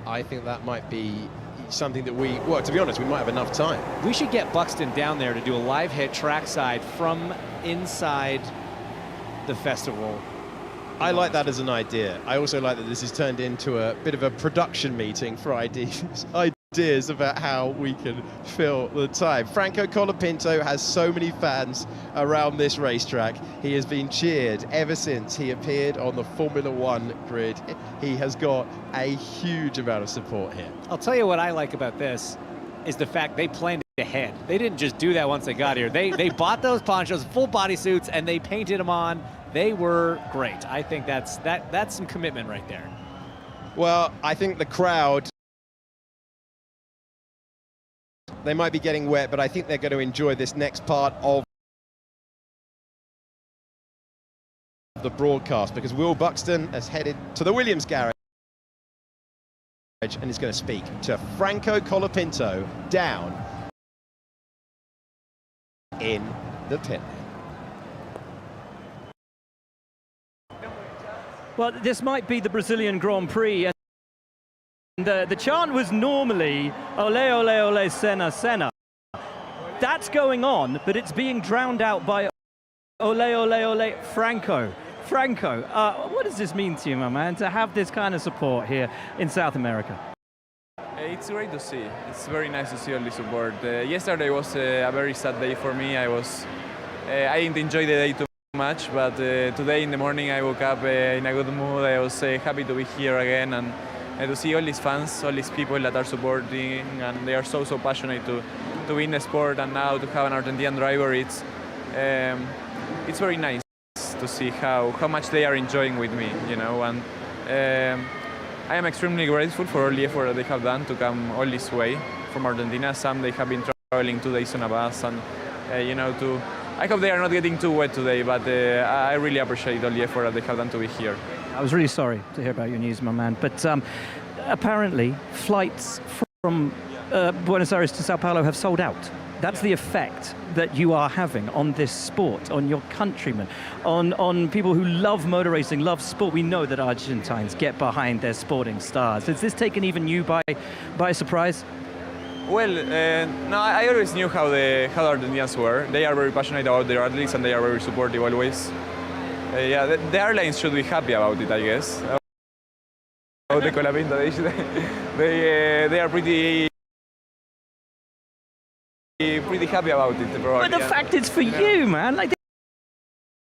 I think that might be something that well, to be honest, we might have enough time. We should get Buxton down there to do a live hit trackside from inside the festival. I like that as an idea. I also like that this has turned into a bit of a production meeting for ideas about how we can fill the time. Franco Colapinto has so many fans around this racetrack. He has been cheered ever since he appeared on the Formula One grid. He has got a huge amount of support here. I'll tell you what I like about this is the fact they planned ahead. They didn't just do that once they got here. They bought those ponchos, full bodysuits, and they painted them on. They were great. I think that's some commitment right there. Well, I think the crowd, they might be getting wet, but I think they're going to enjoy this next part of the broadcast, because Will Buxton has headed to the Williams garage and is going to speak to Franco Colapinto down in the pit. Well, this might be the Brazilian Grand Prix. And the chant was normally, ole, ole, ole, Senna, Senna. That's going on, but it's being drowned out by ole, ole, ole, Franco. Franco, what does this mean to you, my man, to have this kind of support here in South America? It's great to see. It's very nice to see all the support. Yesterday was a very sad day for me. I didn't enjoy the day too much, but today in the morning I woke up in a good mood. I was happy to be here again and to see all these fans, all these people that are supporting, and they are so passionate to win the sport, and now to have an Argentinian driver, it's very nice to see how much they are enjoying with me, you know, and I am extremely grateful for all the effort that they have done to come all this way from Argentina. Some they have been traveling 2 days on a bus, and you know, I hope they are not getting too wet today, but I really appreciate all the effort that they have done to be here. I was really sorry to hear about your news, my man, but apparently flights from Buenos Aires to Sao Paulo have sold out. That's the effect that you are having on this sport, on your countrymen, on people who love motor racing, love sport. We know that Argentines get behind their sporting stars. Has this taken even you by surprise? Well, no, I always knew how the Argentinians were. They are very passionate about their athletes, and they are very supportive always. Yeah, the airlines should be happy about it, I guess. About the Colapinto, they are pretty happy about it, probably. But the fact it's for you, man. Like,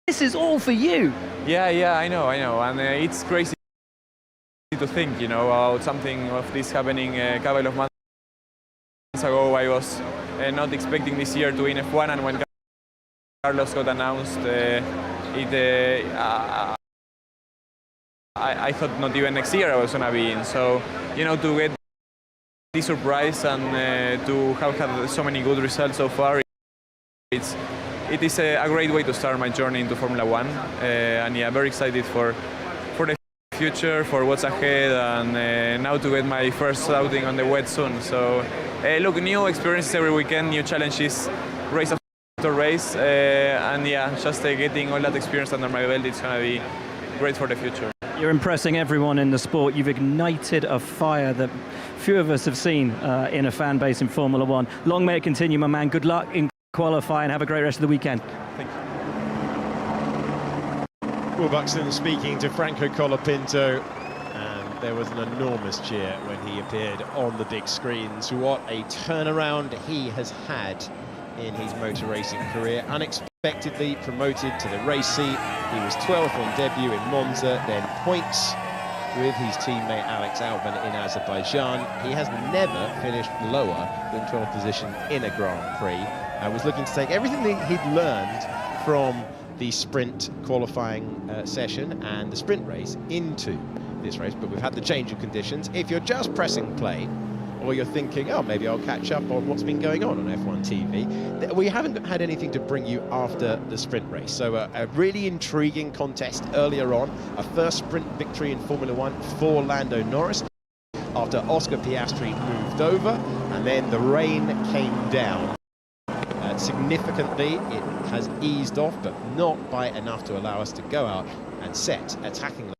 this is all for you. Yeah, I know, and it's crazy to think, you know, about something of this happening a couple of months ago. I was not expecting this year to win F1, and when Carlos got announced, I thought not even next year I was gonna be in. So, you know, to get this surprise and to have had so many good results so far, it is a great way to start my journey into Formula One. And yeah, very excited for the future, for what's ahead, and now to get my first outing on the wet soon. So, look, new experiences every weekend, new challenges, race after race, and yeah, just getting all that experience under my belt, it's gonna be great for the future. You're impressing everyone in the sport. You've ignited a fire that few of us have seen in a fan base in Formula One. Long may it continue, my man. Good luck in qualifying. Have a great rest of the weekend. Thank you. Will Buxton speaking to Franco Colapinto, and there was an enormous cheer when he appeared on the big screens. What a turnaround he has had in his motor racing career. Unexpectedly promoted to the race seat. He was 12th on debut in Monza, then points with his teammate Alex Albon in Azerbaijan. He has never finished lower than 12th position in a Grand Prix. I was looking to take everything that he'd learned from the sprint qualifying session and the sprint race into this race, but we've had the change of conditions. If you're just pressing play, or you're thinking, oh, maybe I'll catch up on what's been going on F1 TV, we haven't had anything to bring you after the sprint race. So a really intriguing contest earlier on, a first sprint victory in Formula One for Lando Norris after Oscar Piastri moved over, and then the rain came down. Significantly, it has eased off, but not by enough to allow us to go out and set attacking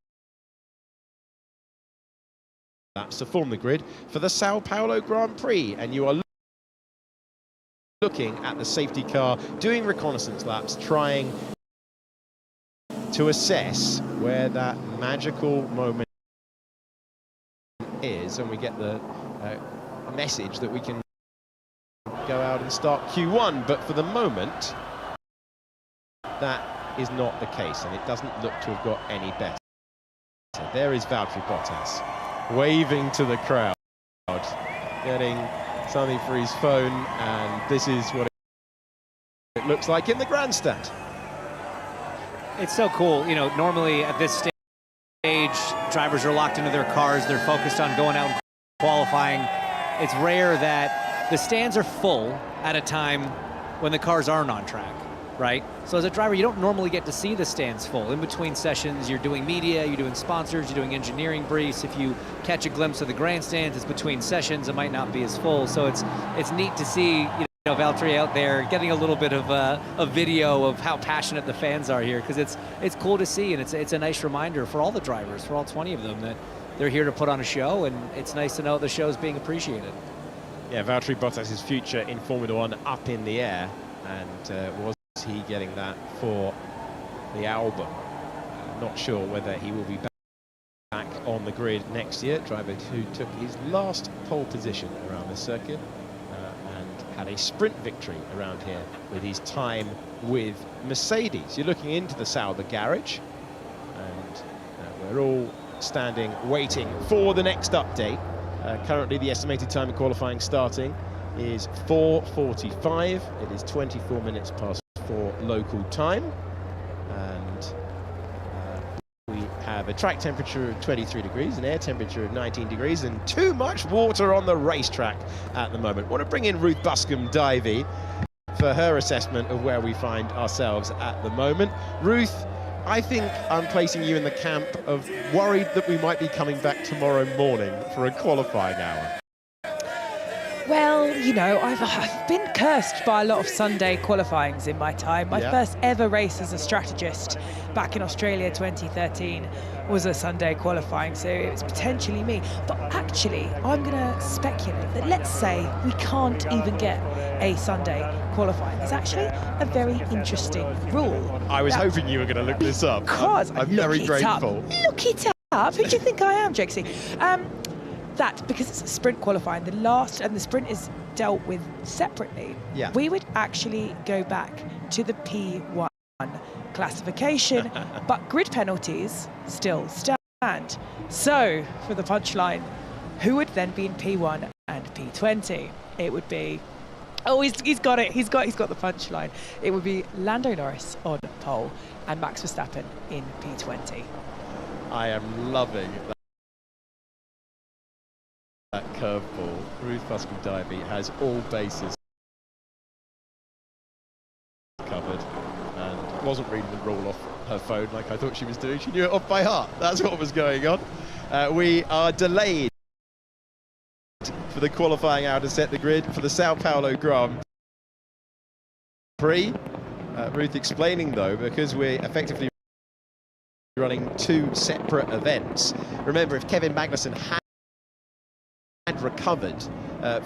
laps to form the grid for the Sao Paulo Grand Prix. And you are looking at the safety car doing reconnaissance laps, trying to assess where that magical moment is, and we get the message that we can go out and start Q1, but for the moment that is not the case, and it doesn't look to have got any better. So there is Valtteri Bottas waving to the crowd, getting something for his phone, and this is what it looks like in the grandstand. It's so cool. You know, normally at this stage, drivers are locked into their cars. They're focused on going out and qualifying. It's rare that the stands are full at a time when the cars aren't on track, right? So as a driver, you don't normally get to see the stands full. In between sessions, you're doing media, you're doing sponsors, you're doing engineering briefs. If you catch a glimpse of the grandstands, it's between sessions, it might not be as full. So it's neat to see, you know, Valtteri out there getting a little bit of a video of how passionate the fans are here, because it's cool to see, and it's a nice reminder for all the drivers, for all 20 of them, that they're here to put on a show, and it's nice to know the show's being appreciated. Yeah, Valtteri Bottas' future in Formula One up in the air, and was he getting that for the album? Not sure whether he will be back on the grid next year. Driver who took his last pole position around the circuit and had a sprint victory around here with his time with Mercedes. You're looking into the Sauber garage, and we're all standing waiting for the next update. Currently, the estimated time of qualifying starting is 4:45. It is 24 minutes past 4 local time. And we have a track temperature of 23 degrees, an air temperature of 19 degrees, and too much water on the racetrack at the moment. I want to bring in Ruth Buscombe-Divey for her assessment of where we find ourselves at the moment. Ruth, I think I'm placing you in the camp of worried that we might be coming back tomorrow morning for a qualifying hour. Well, you know, I've been cursed by a lot of Sunday qualifyings in my time. My first ever race as a strategist back in Australia 2013 was a Sunday qualifying, so it was potentially me. But actually, I'm going to speculate that let's say we can't even get a Sunday qualifying. It's actually a very interesting rule. I was hoping you were going to look this up. I'm very grateful. Look it up. Who do you think I am, Jexy? That, because it's a sprint qualifying, the sprint is dealt with separately. Yeah. We would actually go back to the P1 classification, but grid penalties still stand. So, for the punchline, who would then be in P1 and P20? It would be Oh, he's got it. He's got the punchline. It would be Lando Norris on pole and Max Verstappen in P20. I am loving that curveball. Ruth Buscombe-Davy has all bases covered and wasn't reading the rule off her phone like I thought she was doing. She knew it off by heart. That's what was going on. We are delayed for the qualifying hour to set the grid for the Sao Paulo Grand Prix. Ruth explaining though, because we're effectively running two separate events. Remember, if Kevin Magnussen had recovered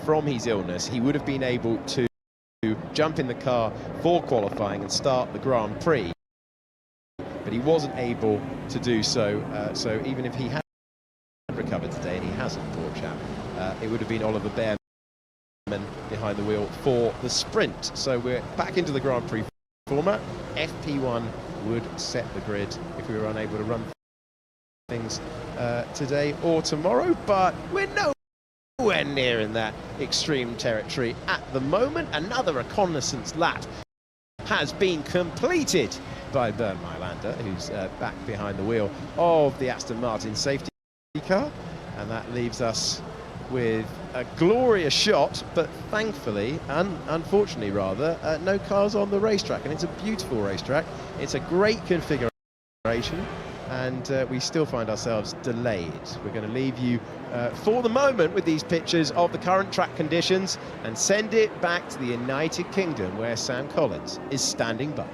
from his illness, he would have been able to jump in the car for qualifying and start the Grand Prix. But he wasn't able to do so. So even if he had recovered today, and he hasn't, poor chap, it would have been Oliver Bearman behind the wheel for the sprint. So we're back into the Grand Prix format. FP1 would set the grid if we were unable to run things today or tomorrow, but we're nowhere near in that extreme territory at the moment. Another reconnaissance lap has been completed by Bernd Mailander, who's back behind the wheel of the Aston Martin safety car, and that leaves us with a glorious shot, but thankfully, and unfortunately rather, no cars on the racetrack, and it's a beautiful racetrack. It's a great configuration, and we still find ourselves delayed. We're going to leave you for the moment with these pictures of the current track conditions and send it back to the United Kingdom, where Sam Collins is standing by.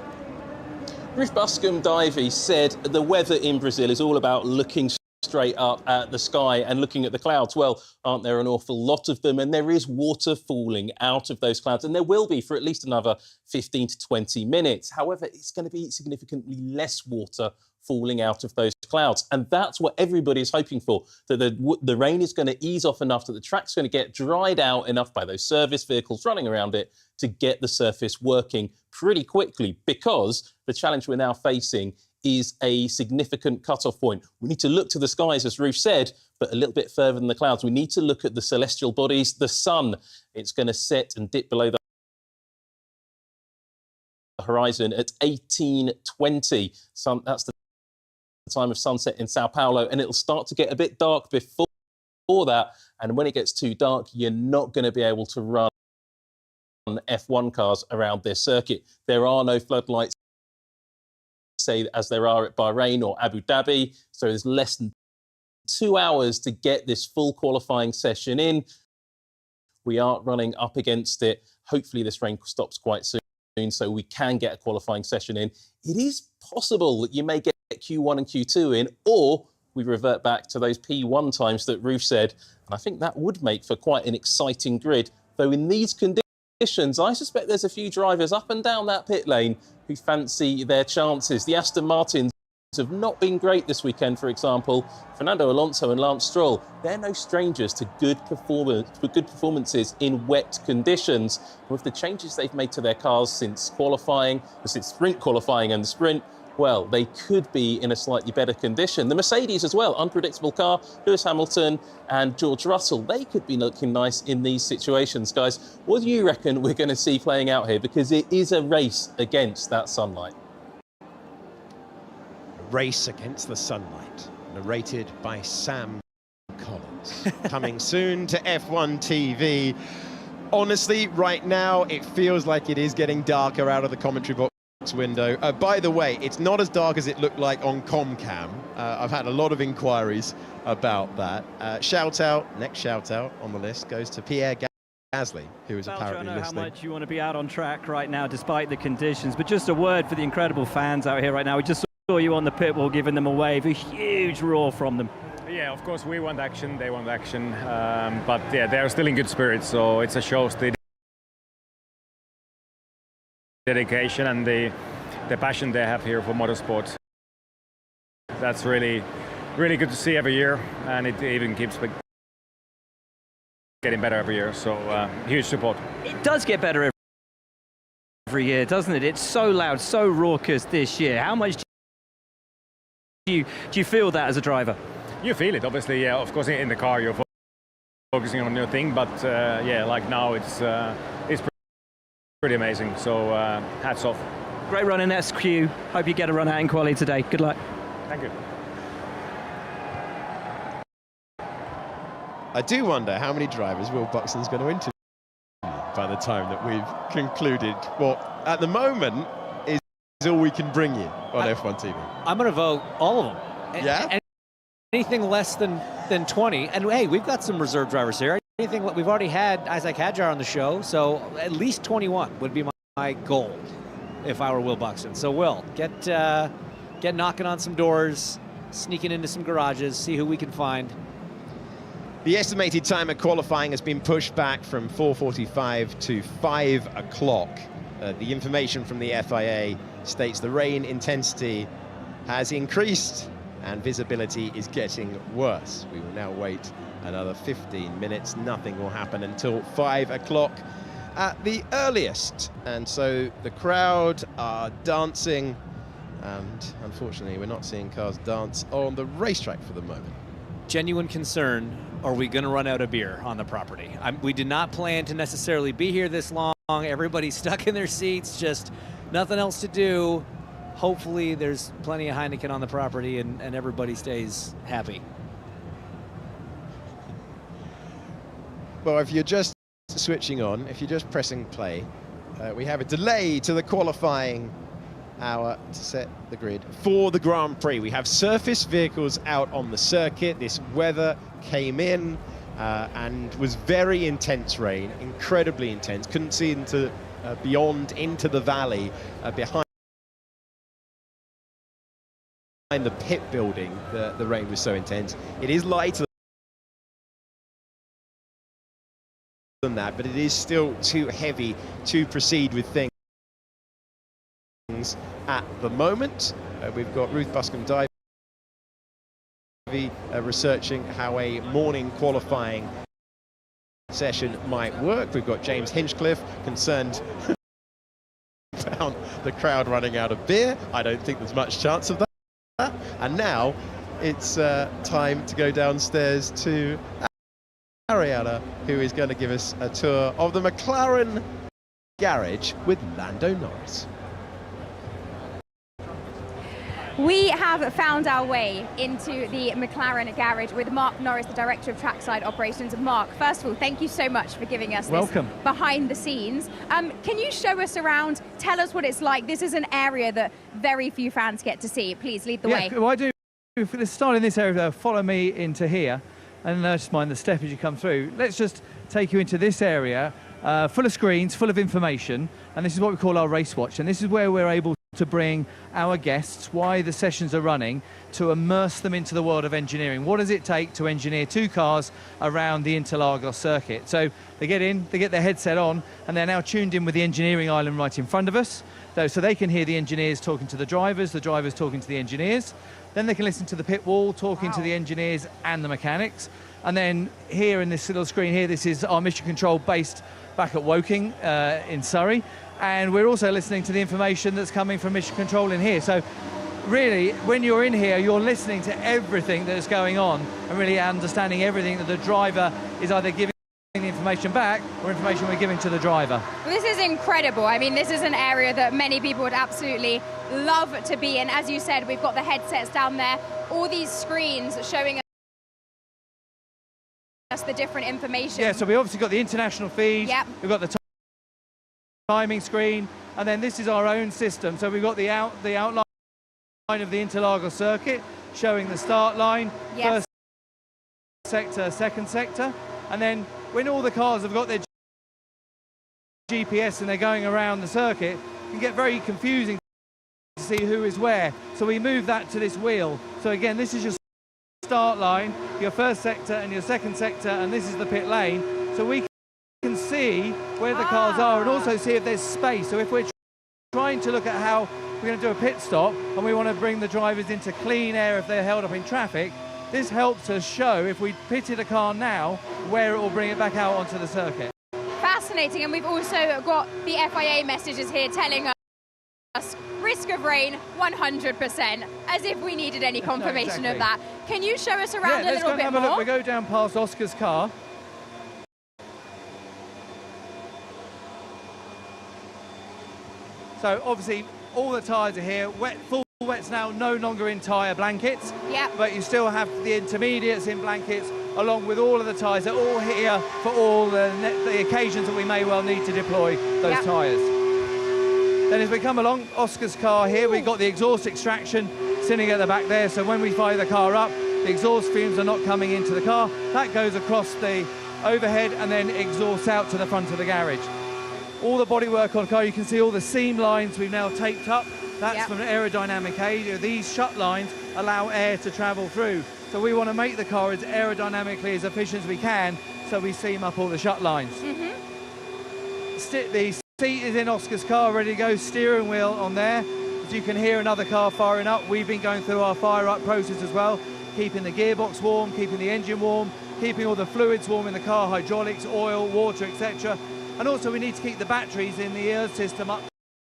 Ruth Buscombe-Davy said the weather in Brazil is all about looking straight up at the sky and looking at the clouds. Well, aren't there an awful lot of them? And there is water falling out of those clouds, and there will be for at least another 15 to 20 minutes. However, it's going to be significantly less water falling out of those clouds, and that's what everybody's hoping for, that the rain is going to ease off enough, that the track's going to get dried out enough by those service vehicles running around it to get the surface working pretty quickly, because the challenge we're now facing is a significant cut-off point. We need to look to the skies, as Ruth said, but a little bit further than the clouds. We need to look at the celestial bodies, the sun. It's going to set and dip below the horizon at 18:20. That's the time of sunset in Sao Paulo, and it'll start to get a bit dark before that. And when it gets too dark, you're not going to be able to run F1 cars around this circuit. There are no floodlights, say, as there are at Bahrain or Abu Dhabi, so there's less than 2 hours to get this full qualifying session in. We aren't running up against it. Hopefully this rain stops quite soon so we can get a qualifying session in. It is possible that you may get Q1 and Q2 in, or we revert back to those P1 times that Ruth said, and I think that would make for quite an exciting grid. Though in these conditions, I suspect there's a few drivers up and down that pit lane who fancy their chances. The Aston Martins have not been great this weekend, for example. Fernando Alonso and Lance Stroll, they're no strangers to good performances in wet conditions. With the changes they've made to their cars since sprint qualifying and the sprint, well, they could be in a slightly better condition. The Mercedes as well, unpredictable car. Lewis Hamilton and George Russell, they could be looking nice in these situations. Guys, what do you reckon we're going to see playing out here? Because it is a race against that sunlight. A race against the sunlight, narrated by Sam Collins. Coming soon to F1 TV. Honestly, right now, it feels like it is getting darker out of the commentary box window. By the way, it's not as dark as it looked like on Comcam. I've had a lot of inquiries about that. Next shout out on the list goes to Pierre Gasly, who is apparently listening. I know how much you want to be out on track right now despite the conditions, but just a word for the incredible fans out here right now. We just saw you on the pit wall giving them a wave, a huge roar from them. Yeah, of course we want action, they want action, but yeah, they're still in good spirits, so it's a show the dedication and the passion they have here for motorsport. That's really good to see every year, and it even keeps getting better every year, so huge support. It does get better every year, doesn't it? It's so loud, so raucous this year. How much do you feel that as a driver? You feel it, obviously. Yeah, of course, in the car you're focusing on your thing, but yeah, like now it's pretty amazing. So hats off. Great run in SQ. Hope you get a run out in quali today. Good luck. Thank you. I do wonder how many drivers Will Buxton's going to interview by the time that we've concluded what, at the moment, is all we can bring you on F1 TV. I'm going to vote all of them. Yeah? Anything less than 20. And hey, we've got some reserve drivers here. Anything we've already had Isaac Hadjar on the show, so at least 21 would be my goal if I were Will Buxton. So Will, get knocking on some doors, sneaking into some garages, see who we can find. The estimated time of qualifying has been pushed back from 4:45 to 5 o'clock. The information from the FIA states the rain intensity has increased and visibility is getting worse. We will now wait another 15 minutes. Nothing will happen until 5 o'clock at the earliest. And so the crowd are dancing, and unfortunately we're not seeing cars dance on the racetrack for the moment. Genuine concern, are we going to run out of beer on the property? We did not plan to necessarily be here this long. Everybody's stuck in their seats, just nothing else to do. Hopefully there's plenty of Heineken on the property and everybody stays happy. Well, if you're just switching on, if you're just pressing play, we have a delay to the qualifying hour to set the grid for the Grand Prix. We have surface vehicles out on the circuit. This weather came in and was very intense rain, incredibly intense. Couldn't see into beyond into the valley behind the pit building. The rain was so intense. It is lighter than that, but it is still too heavy to proceed with things at the moment. We've got Ruth Buscombe-Davey researching how a morning qualifying session might work. We've got James Hinchcliffe concerned about the crowd running out of beer. I don't think there's much chance of that. And now it's time to go downstairs to Ariana, who is going to give us a tour of the McLaren garage with Lando Norris. We have found our way into the McLaren garage with Mark Norris, the Director of Trackside Operations. Mark, first of all, thank you so much for giving us this behind the scenes. Can you show us around, tell us what it's like? This is an area that very few fans get to see. Please lead the way. Well, I do. Let's start in this area, follow me into here, and just mind the step as you come through. Let's just take you into this area, full of screens, full of information, and this is what we call our race watch, and this is where we're able to bring our guests, why the sessions are running, to immerse them into the world of engineering. What does it take to engineer two cars around the Interlagos circuit? So they get in, they get their headset on, and they're now tuned in with the engineering island right in front of us. So they can hear the engineers talking to the drivers talking to the engineers. Then they can listen to the pit wall talking to the engineers and the mechanics. And then here in this little screen here, this is our mission control based back at Woking in Surrey. And we're also listening to the information that's coming from mission control in here. So really, when you're in here, you're listening to everything that's going on and really understanding everything that the driver is either giving the information back or information we're giving to the driver. This is incredible. I mean, this is an area that many people would absolutely love to be in. As you said, we've got the headsets down there, all these screens showing us the different information. Yeah, so we obviously got the international feed, we've got the timing screen, and then this is our own system. So we've got the outline of the Interlagos circuit showing the start line, first sector, second sector, and then when all the cars have got their GPS and they're going around the circuit, it can get very confusing to see who is where. So we move that to this wheel. So again, this is your start line, your first sector and your second sector, and this is the pit lane. So we can see where the cars are and also see if there's space. So if we're trying to look at how we're going to do a pit stop and we want to bring the drivers into clean air if they're held up in traffic, this helps us show if we pitted a car now where it will bring it back out onto the circuit. Fascinating, and we've also got the FIA messages here telling us risk of rain 100%, as if we needed any confirmation of that. Can you show us around a little bit more? Look. We go down past Oscar's car. So obviously all the tyres are here, full wet's now no longer in tyre blankets, but you still have the intermediates in blankets along with all of the tyres. They're all here for all the occasions that we may well need to deploy those tyres. Then as we come along, Oscar's car here, we've got the exhaust extraction sitting at the back there, so when we fire the car up, the exhaust fumes are not coming into the car. That goes across the overhead and then exhausts out to the front of the garage. All the bodywork on the car, you can see all the seam lines we've now taped up. That's from an aerodynamic aid. These shut lines allow air to travel through. So we want to make the car as aerodynamically as efficient as we can, so we seam up all the shut lines. The seat is in Oscar's car, ready to go, steering wheel on there. As you can hear another car firing up, we've been going through our fire up process as well, keeping the gearbox warm, keeping the engine warm, keeping all the fluids warm in the car, hydraulics, oil, water, etc. And also we need to keep the batteries in the air system up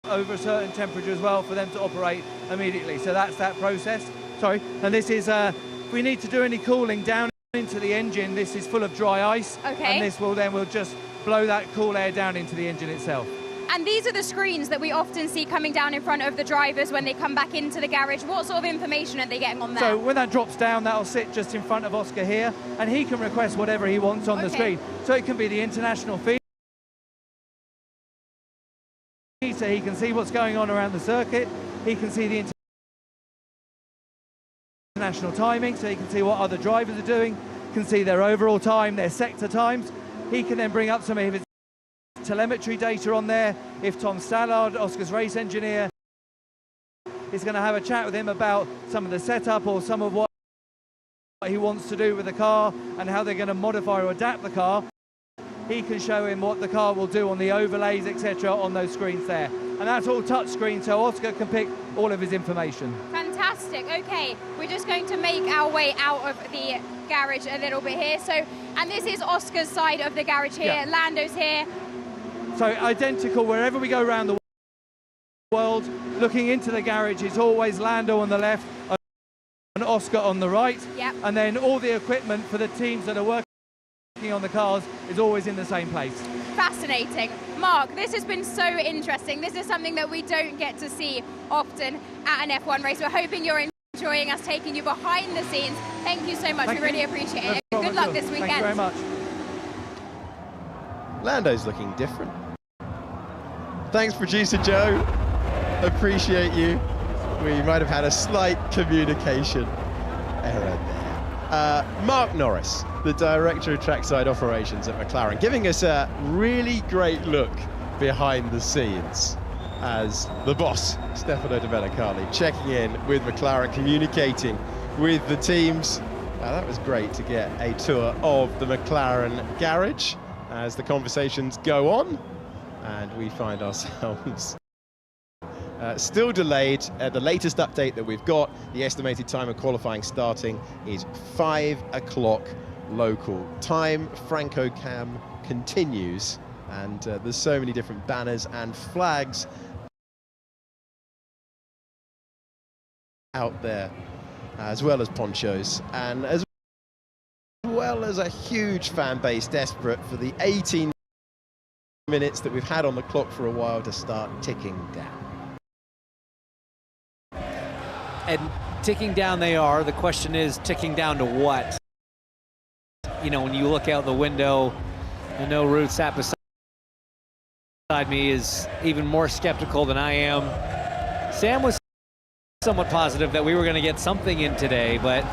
over a certain temperature as well for them to operate immediately. So that's that process. Sorry, and this is, if we need to do any cooling down into the engine, this is full of dry ice. And this will then, we'll just blow that cool air down into the engine itself. And these are the screens that we often see coming down in front of the drivers when they come back into the garage. What sort of information are they getting on there? So when that drops down, that'll sit just in front of Oscar here, and he can request whatever he wants on the screen. So it can be the international feed, so he can see what's going on around the circuit. He can see the international timing, so he can see what other drivers are doing, can see their overall time, their sector times. He can then bring up some of his telemetry data on there. If Tom Stallard, Oscar's race engineer, is going to have a chat with him about some of the setup or some of what he wants to do with the car and how they're going to modify or adapt the car, he can show him what the car will do on the overlays, etc., on those screens there. And that's all touch screen, so Oscar can pick all of his information. Fantastic. Okay, we're just going to make our way out of the garage a little bit here. So, and this is Oscar's side of the garage here. Lando's here. So identical wherever we go around the world, looking into the garage, it's always Lando on the left and Oscar on the right. And then all the equipment for the teams that are working on the cars is always in the same place. Fascinating. Mark, this has been so interesting. This is something that we don't get to see often at an F1 race. We're hoping you're enjoying us taking you behind the scenes. Thank you so much. We really appreciate it. Good luck this weekend. Thank you very much. Lando's looking different. Thanks, producer Joe. Appreciate you. We might have had a slight communication error there. Mark Norris, the Director of Trackside Operations at McLaren, giving us a really great look behind the scenes as the boss, Stefano Domenicali, checking in with McLaren, communicating with the teams. That was great to get a tour of the McLaren garage as the conversations go on, and we find ourselves still delayed. The latest update that we've got, the estimated time of qualifying starting is 5 o'clock local time. Franco Cam continues, and there's so many different banners and flags out there, as well as ponchos, and as well as a huge fan base desperate for the 18 minutes that we've had on the clock for a while to start ticking down. And ticking down they are. The question is, ticking down to what? You know, when you look out the window, I know Ruth sat beside me is even more skeptical than I am. Sam was somewhat positive that we were going to get something in today, but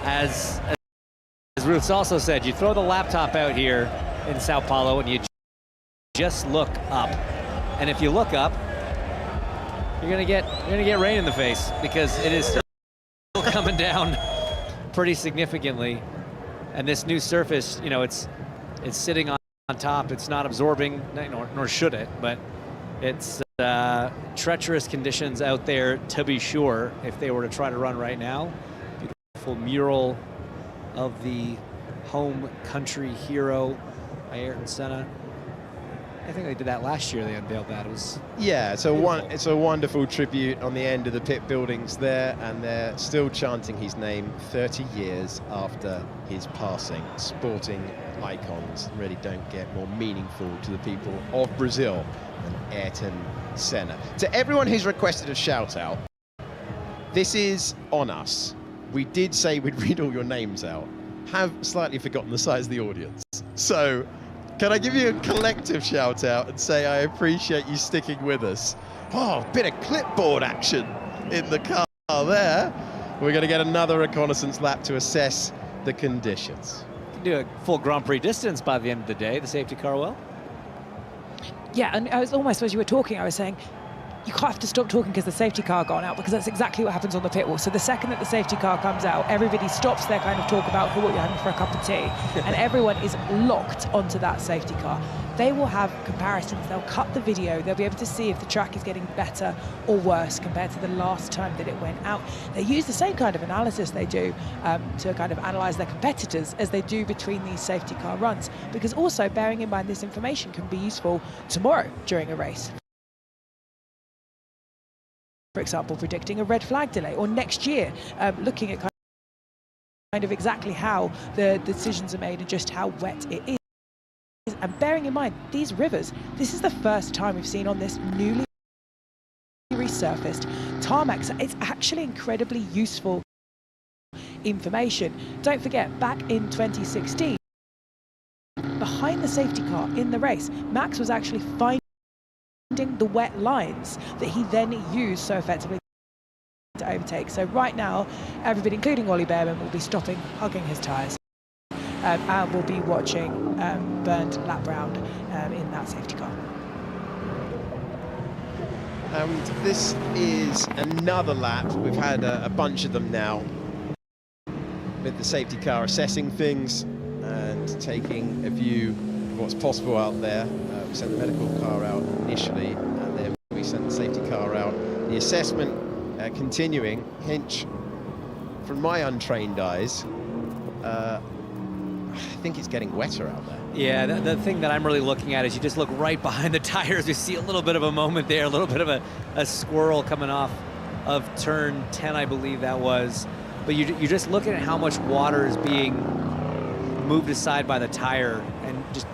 as Ruth's also said, you throw the laptop out here in Sao Paulo and you just look up. And if you look up, you're gonna get rain in the face, because it is still coming down pretty significantly. And this new surface, you know, it's sitting on top. It's not absorbing, nor should it, but it's treacherous conditions out there, to be sure, if they were to try to run right now. Beautiful mural of the home country hero, Ayrton Senna. I think they did that last year. They unveiled that. It was it's a wonderful tribute on the end of the pit buildings there, and they're still chanting his name 30 years after his passing. Sporting icons really don't get more meaningful to the people of Brazil and Ayrton Senna. To everyone who's requested a shout out, this is on us. We did say we'd read all your names out. Have slightly forgotten the size of the audience. So, can I give you a collective shout out and say I appreciate you sticking with us? Oh, a bit of clipboard action in the car there. We're going to get another reconnaissance lap to assess the conditions. Can do a full Grand Prix distance by the end of the day, the safety car will. Yeah, and I was almost, as you were talking, I was saying, you have to stop talking because the safety car gone out, because that's exactly what happens on the pit wall. So the second that the safety car comes out, everybody stops their kind of talk about what you're having for a cup of tea, and everyone is locked onto that safety car. They will have comparisons, they'll cut the video, they'll be able to see if the track is getting better or worse compared to the last time that it went out. They use the same kind of analysis they do to kind of analyse their competitors as they do between these safety car runs, because also bearing in mind this information can be useful tomorrow during a race. For example, predicting a red flag delay, or next year, looking at kind of exactly how the decisions are made and just how wet it is. And bearing in mind, these rivers, this is the first time we've seen on this newly resurfaced tarmac. So it's actually incredibly useful information. Don't forget, back in 2016, behind the safety car in the race, Max was actually finding the wet lines that he then used so effectively to overtake. So right now, everybody, including Ollie Behrman, will be stopping, hugging his tyres, and we'll be watching Bernd lap round in that safety car. And this is another lap. We've had a bunch of them now, with the safety car assessing things and taking a view of what's possible out there. We sent the medical car out initially, and then we sent the safety car out. The assessment continuing. Hinch, from my untrained eyes, I think it's getting wetter out there. Yeah, the thing that I'm really looking at is you just look right behind the tires. You see a little bit of a moment there, a little bit of a swirl coming off of turn 10, I believe that was. But you're just looking at how much water is being moved aside by the tire, and just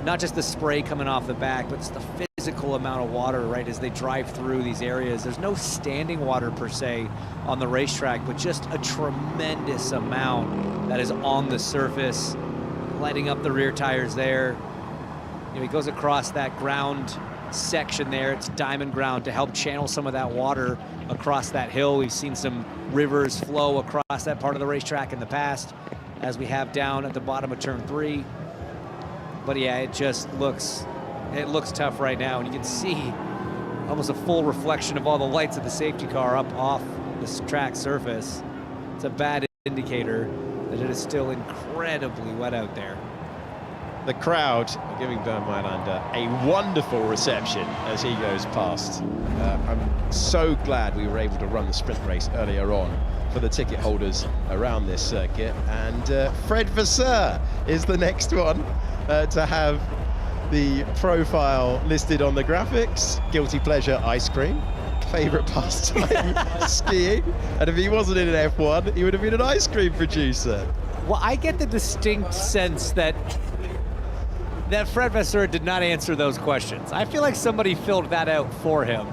not just the spray coming off the back, but it's the physical amount of water, right, as they drive through these areas. There's no standing water per se on the racetrack, but just a tremendous amount that is on the surface, lighting up the rear tires there. You know, he goes across that ground section there. It's diamond ground to help channel some of that water across that hill. We've seen some rivers flow across that part of the racetrack in the past, as we have down at the bottom of turn 3. But yeah, it looks tough right now, and you can see almost a full reflection of all the lights of the safety car up off this track surface. It's a bad indicator that it is still incredibly wet out there. The crowd are giving Bernd Mailander a wonderful reception as he goes past. I'm so glad we were able to run the sprint race earlier on for the ticket holders around this circuit. And Fred Vasseur is the next one to have the profile listed on the graphics. Guilty pleasure, ice cream. Favourite pastime, skiing. And if he wasn't in an F1, he would have been an ice cream producer. Well, I get the distinct sense that Fred Vasseur did not answer those questions. I feel like somebody filled that out for him.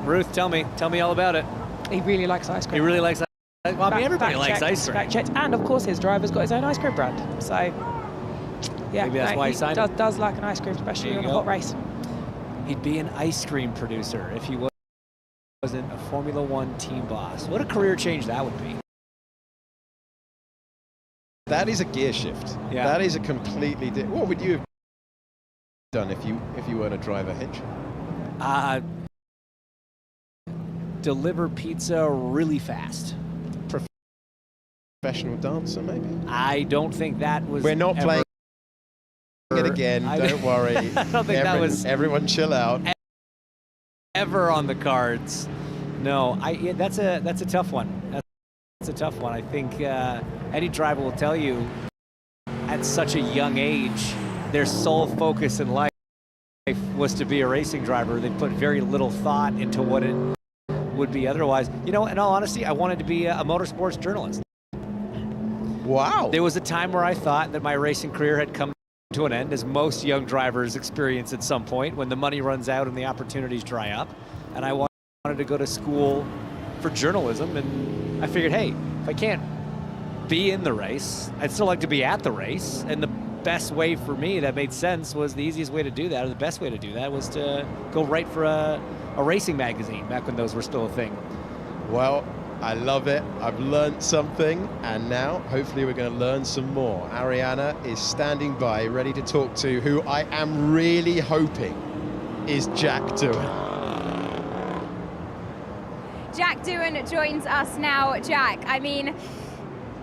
Ruth, tell me all about it. He really likes ice cream. He really likes ice cream. Well, I mean, everybody likes ice cream. Fact checked. And of course, his driver's got his own ice cream brand. So, yeah, maybe that's why he signed it. Does like an ice cream, especially on a hot race. He'd be an ice cream producer if he wasn't a Formula One team boss. What a career change that would be. That is a gear shift. Yeah. That is a completely different. What would you have done if you weren't a driver, Hinch? Deliver pizza really fast. Professional dancer, maybe? I don't think that was. We're not playing it again. Don't worry. I don't think that was. Everyone, chill out. Ever on the cards. No, that's a tough one. That's a tough one. I think any driver will tell you at such a young age, their sole focus in life was to be a racing driver. They put very little thought into what it would be otherwise. You know, in all honesty, I wanted to be a motorsports journalist. Wow. There was a time where I thought that my racing career had come to an end, as most young drivers experience at some point when the money runs out and the opportunities dry up. And I wanted to go to school for journalism, and I figured, hey, if I can't be in the race, I'd still like to be at the race. And the best way for me that made sense was the easiest way to do that, or the best way to do that, was to go write for a racing magazine back when those were still a thing. Well, I love it. I've learned something, and now hopefully we're going to learn some more. Ariana is standing by, ready to talk to who I am really hoping is Jack Doohan. Jack Doohan joins us now. Jack, I mean,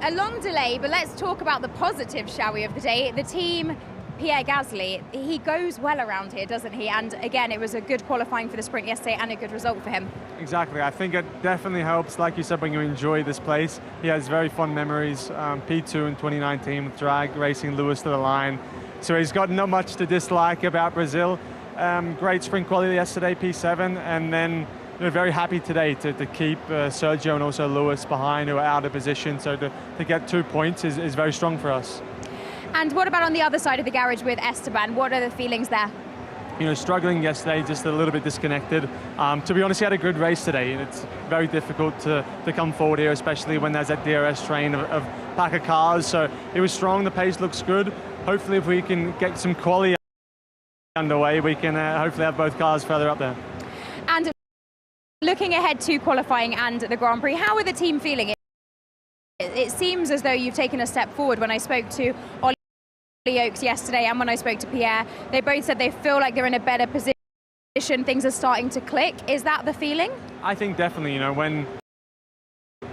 a long delay, but let's talk about the positive, shall we, of the day. The team, Pierre Gasly, he goes well around here, doesn't he? And again, it was a good qualifying for the sprint yesterday and a good result for him. Exactly. I think it definitely helps, like you said, when you enjoy this place. He has very fond memories. P2 in 2019 with drag, racing Lewis to the line. So he's got not much to dislike about Brazil. Great sprint quality yesterday, P7, and then very happy today to keep Sergio and also Lewis behind, who are out of position. So to get 2 points is very strong for us. And what about on the other side of the garage with Esteban? What are the feelings there? Struggling yesterday, just a little bit disconnected. To be honest, he had a good race today, and it's very difficult to come forward here, especially when there's that DRS train of pack of cars. So he was strong, the pace looks good. Hopefully if we can get some quality underway, we can hopefully have both cars further up there. And looking ahead to qualifying and the Grand Prix, how are the team feeling? It seems as though you've taken a step forward. When I spoke to Ollie Oakes yesterday and when I spoke to Pierre, they both said they feel like they're in a better position, things are starting to click. Is that the feeling? I think definitely, when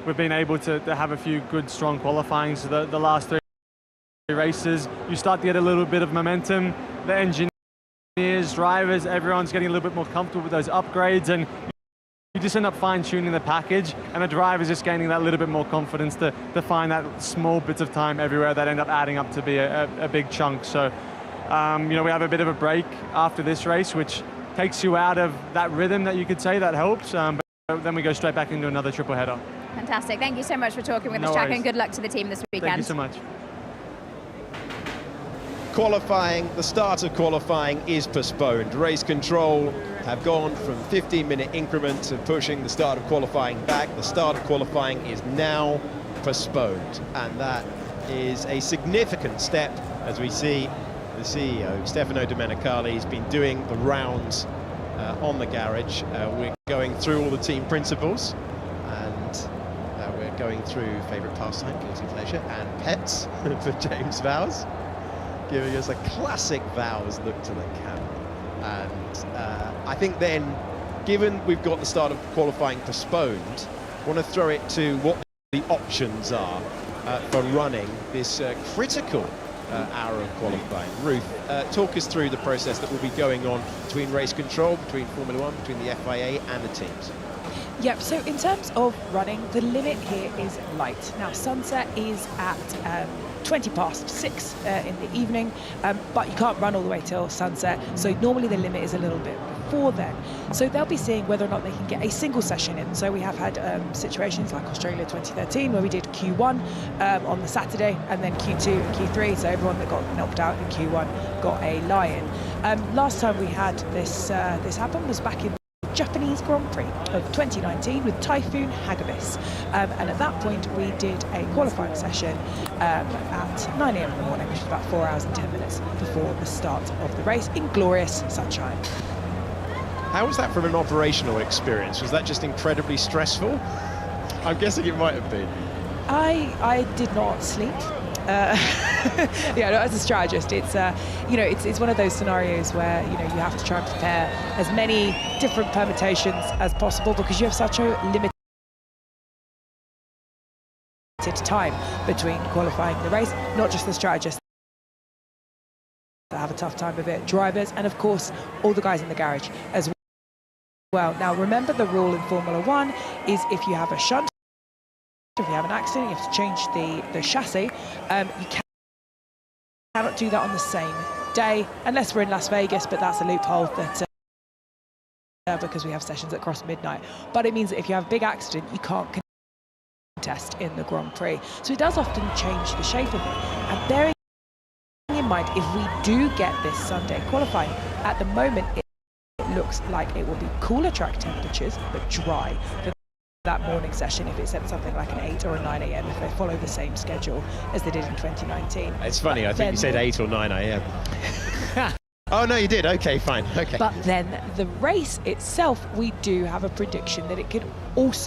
we've been able to have a few good, strong qualifyings the last 3 races, you start to get a little bit of momentum. The engineers, drivers, everyone's getting a little bit more comfortable with those upgrades, and you just end up fine-tuning the package, and the driver's just gaining that little bit more confidence to find that small bits of time everywhere that end up adding up to be a big chunk. So, we have a bit of a break after this race, which takes you out of that rhythm that you could say that helps, but then we go straight back into another triple header. Fantastic. Thank you so much for talking with us, Jack, and good luck to the team this weekend. Thank you so much. Qualifying, the start of qualifying is postponed. Race control have gone from 15-minute increments of pushing the start of qualifying back. The start of qualifying is now postponed, and that is a significant step, as we see the CEO, Stefano Domenicali, has been doing the rounds on the garage. We're going through all the team principles, and we're going through favourite pastime, guilty pleasure, and pets for James Vowes, giving us a classic Vowes look to the camera. And I think then, given we've got the start of qualifying postponed, I want to throw it to what the options are for running this critical hour of qualifying. Ruth, talk us through the process that will be going on between race control, between Formula One, between the FIA and the teams. Yep, so in terms of running, the limit here is light. Now, sunset is at 20 past 6 in the evening, but you can't run all the way till sunset, so normally the limit is a little bit before then. So they'll be seeing whether or not they can get a single session in. So we have had situations like Australia 2013 where we did Q1 on the Saturday, and then Q2 and Q3, so everyone that got knocked out in Q1 got a lie-in. Last time we had this happen was back in Japanese Grand Prix of 2019 with Typhoon Hagibis, and at that point we did a qualifying session at 9 AM in the morning, which is about 4 hours and 10 minutes before the start of the race in glorious sunshine. How was that from an operational experience? Was that just incredibly stressful? I'm guessing it might have been. I did not sleep. Yeah, no, as a strategist, it's it's one of those scenarios where you have to try and prepare as many different permutations as possible, because you have such a limited time between qualifying the race. Not just the strategists that have a tough time of it, drivers, and of course all the guys in the garage as well. Now remember, the rule in Formula One is if you have a shunt, if you have an accident, you have to change the chassis. You cannot do that on the same day, unless we're in Las Vegas, but that's a loophole that because we have sessions that cross midnight. But it means that if you have a big accident, you can't contest in the Grand Prix. So it does often change the shape of it. And bearing in mind, if we do get this Sunday qualifying, at the moment it looks like it will be cooler track temperatures but dry for that morning session, if it's at something like an 8 or a 9 a.m. if they follow the same schedule as they did in 2019. It's funny, I think you said 8 or 9 a.m. Oh, no, you did. Okay, fine. Okay. But then the race itself, we do have a prediction that it could also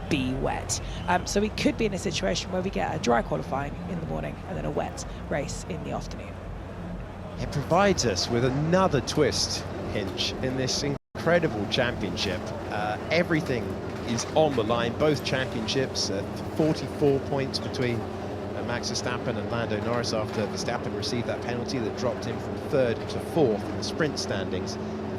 be wet. So we could be in a situation where we get a dry qualifying in the morning and then a wet race in the afternoon. It provides us with another twist, Hinch, in this incredible championship. Everything is on the line, both championships, 44 points between Max Verstappen and Lando Norris after Verstappen received that penalty that dropped him from 3rd to 4th in the sprint standings.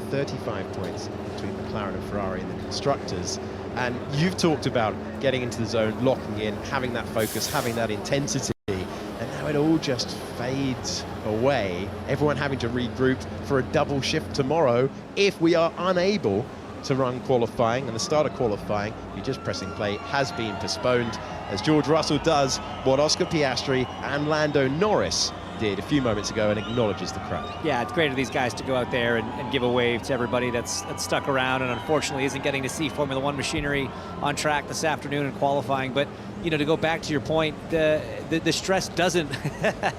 35 points between McLaren and Ferrari in the constructors. And you've talked about getting into the zone, locking in, having that focus, having that intensity, and now it all just fades away. Everyone having to regroup for a double shift tomorrow if we are unable to run qualifying, and the start of qualifying, you're just pressing play, has been postponed, as George Russell does what Oscar Piastri and Lando Norris did a few moments ago and acknowledges the crowd. Yeah, it's great of these guys to go out there and give a wave to everybody that's stuck around and unfortunately isn't getting to see Formula One machinery on track this afternoon in qualifying. But, you know, to go back to your point, the stress doesn't,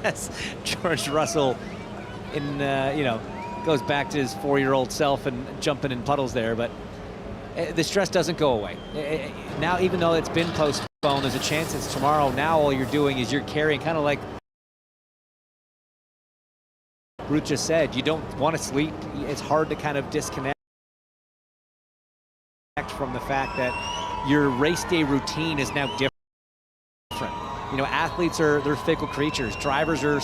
as George Russell goes back to his 4-year-old self and jumping in puddles there, but the stress doesn't go away. Now, even though it's been postponed, there's a chance it's tomorrow. Now all you're doing is you're carrying, kind of like Ruth just said, you don't want to sleep. It's hard to kind of disconnect from the fact that your race day routine is now different. You know, athletes they're fickle creatures. Drivers are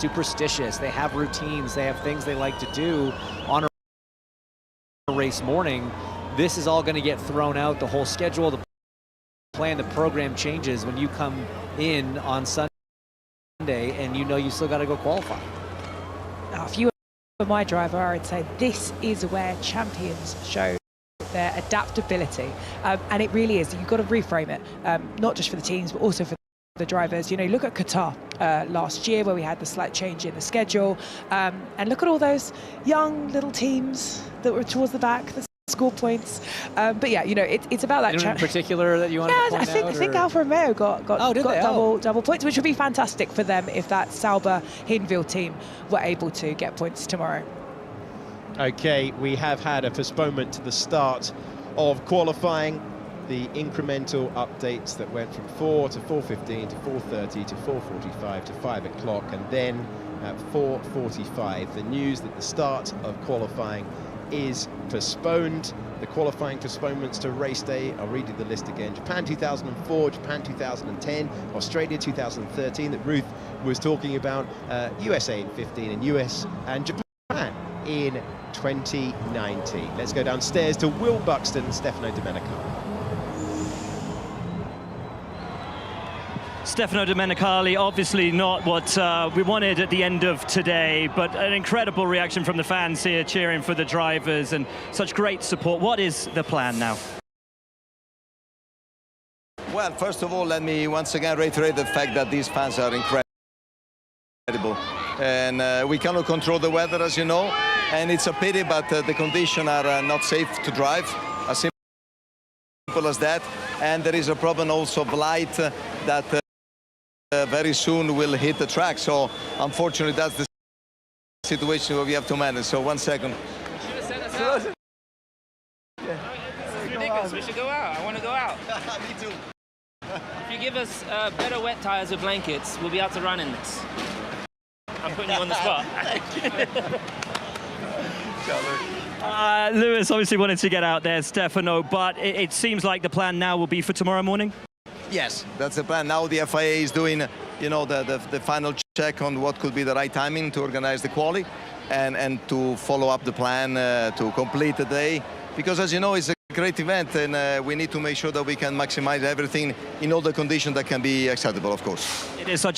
superstitious. They have routines. They have things they like to do on a race morning. This is all going to get thrown out. The whole schedule, the plan, the program changes when you come in on Sunday and you know you still got to go qualify. Now, if you were my driver, I would say this is where champions show their adaptability. And it really is. You've got to reframe it, not just for the teams, but also for the drivers. You know, look at Qatar last year where we had the slight change in the schedule, and look at all those young little teams that were towards the back that score points. But yeah, you know, it's about that. Anyone in particular that you want to point out? I think Alfa Romeo got double points, which would be fantastic for them if that Sauber Hinwil team were able to get points tomorrow. Okay, we have had a postponement to the start of qualifying. The incremental updates that went from 4 to 4:15 to 4:30 to 4:45 to 5 o'clock, and then at 4:45 the news that the start of qualifying is postponed. The qualifying postponements to race day, I'll read you the list again: Japan 2004, Japan 2010, Australia 2013 that Ruth was talking about, USA in 15, and US and Japan in 2019. Let's go downstairs to Will Buxton and Stefano Domenicali. Stefano Domenicali, obviously not what we wanted at the end of today, but an incredible reaction from the fans here cheering for the drivers and such great support. What is the plan now? Well, first of all, let me once again reiterate the fact that these fans are incredible. And we cannot control the weather, as you know, and it's a pity, but the conditions are not safe to drive. As simple as that. And there is a problem also of light that very soon will hit the track. So unfortunately, that's the situation where we have to manage. So 1 second. You should have sent us out. It's ridiculous. We should go out. I want to go out. Me too. If you give us better wet tires with blankets, we'll be able to run in this. I'm putting you on the spot. Lewis obviously wanted to get out there, Stefano, but it seems like the plan now will be for tomorrow morning? Yes, that's the plan. Now the FIA is doing, you know, the final check on what could be the right timing to organize the quali and to follow up the plan to complete the day. Because as you know, it's a great event and we need to make sure that we can maximize everything in all the conditions that can be acceptable, of course. It is such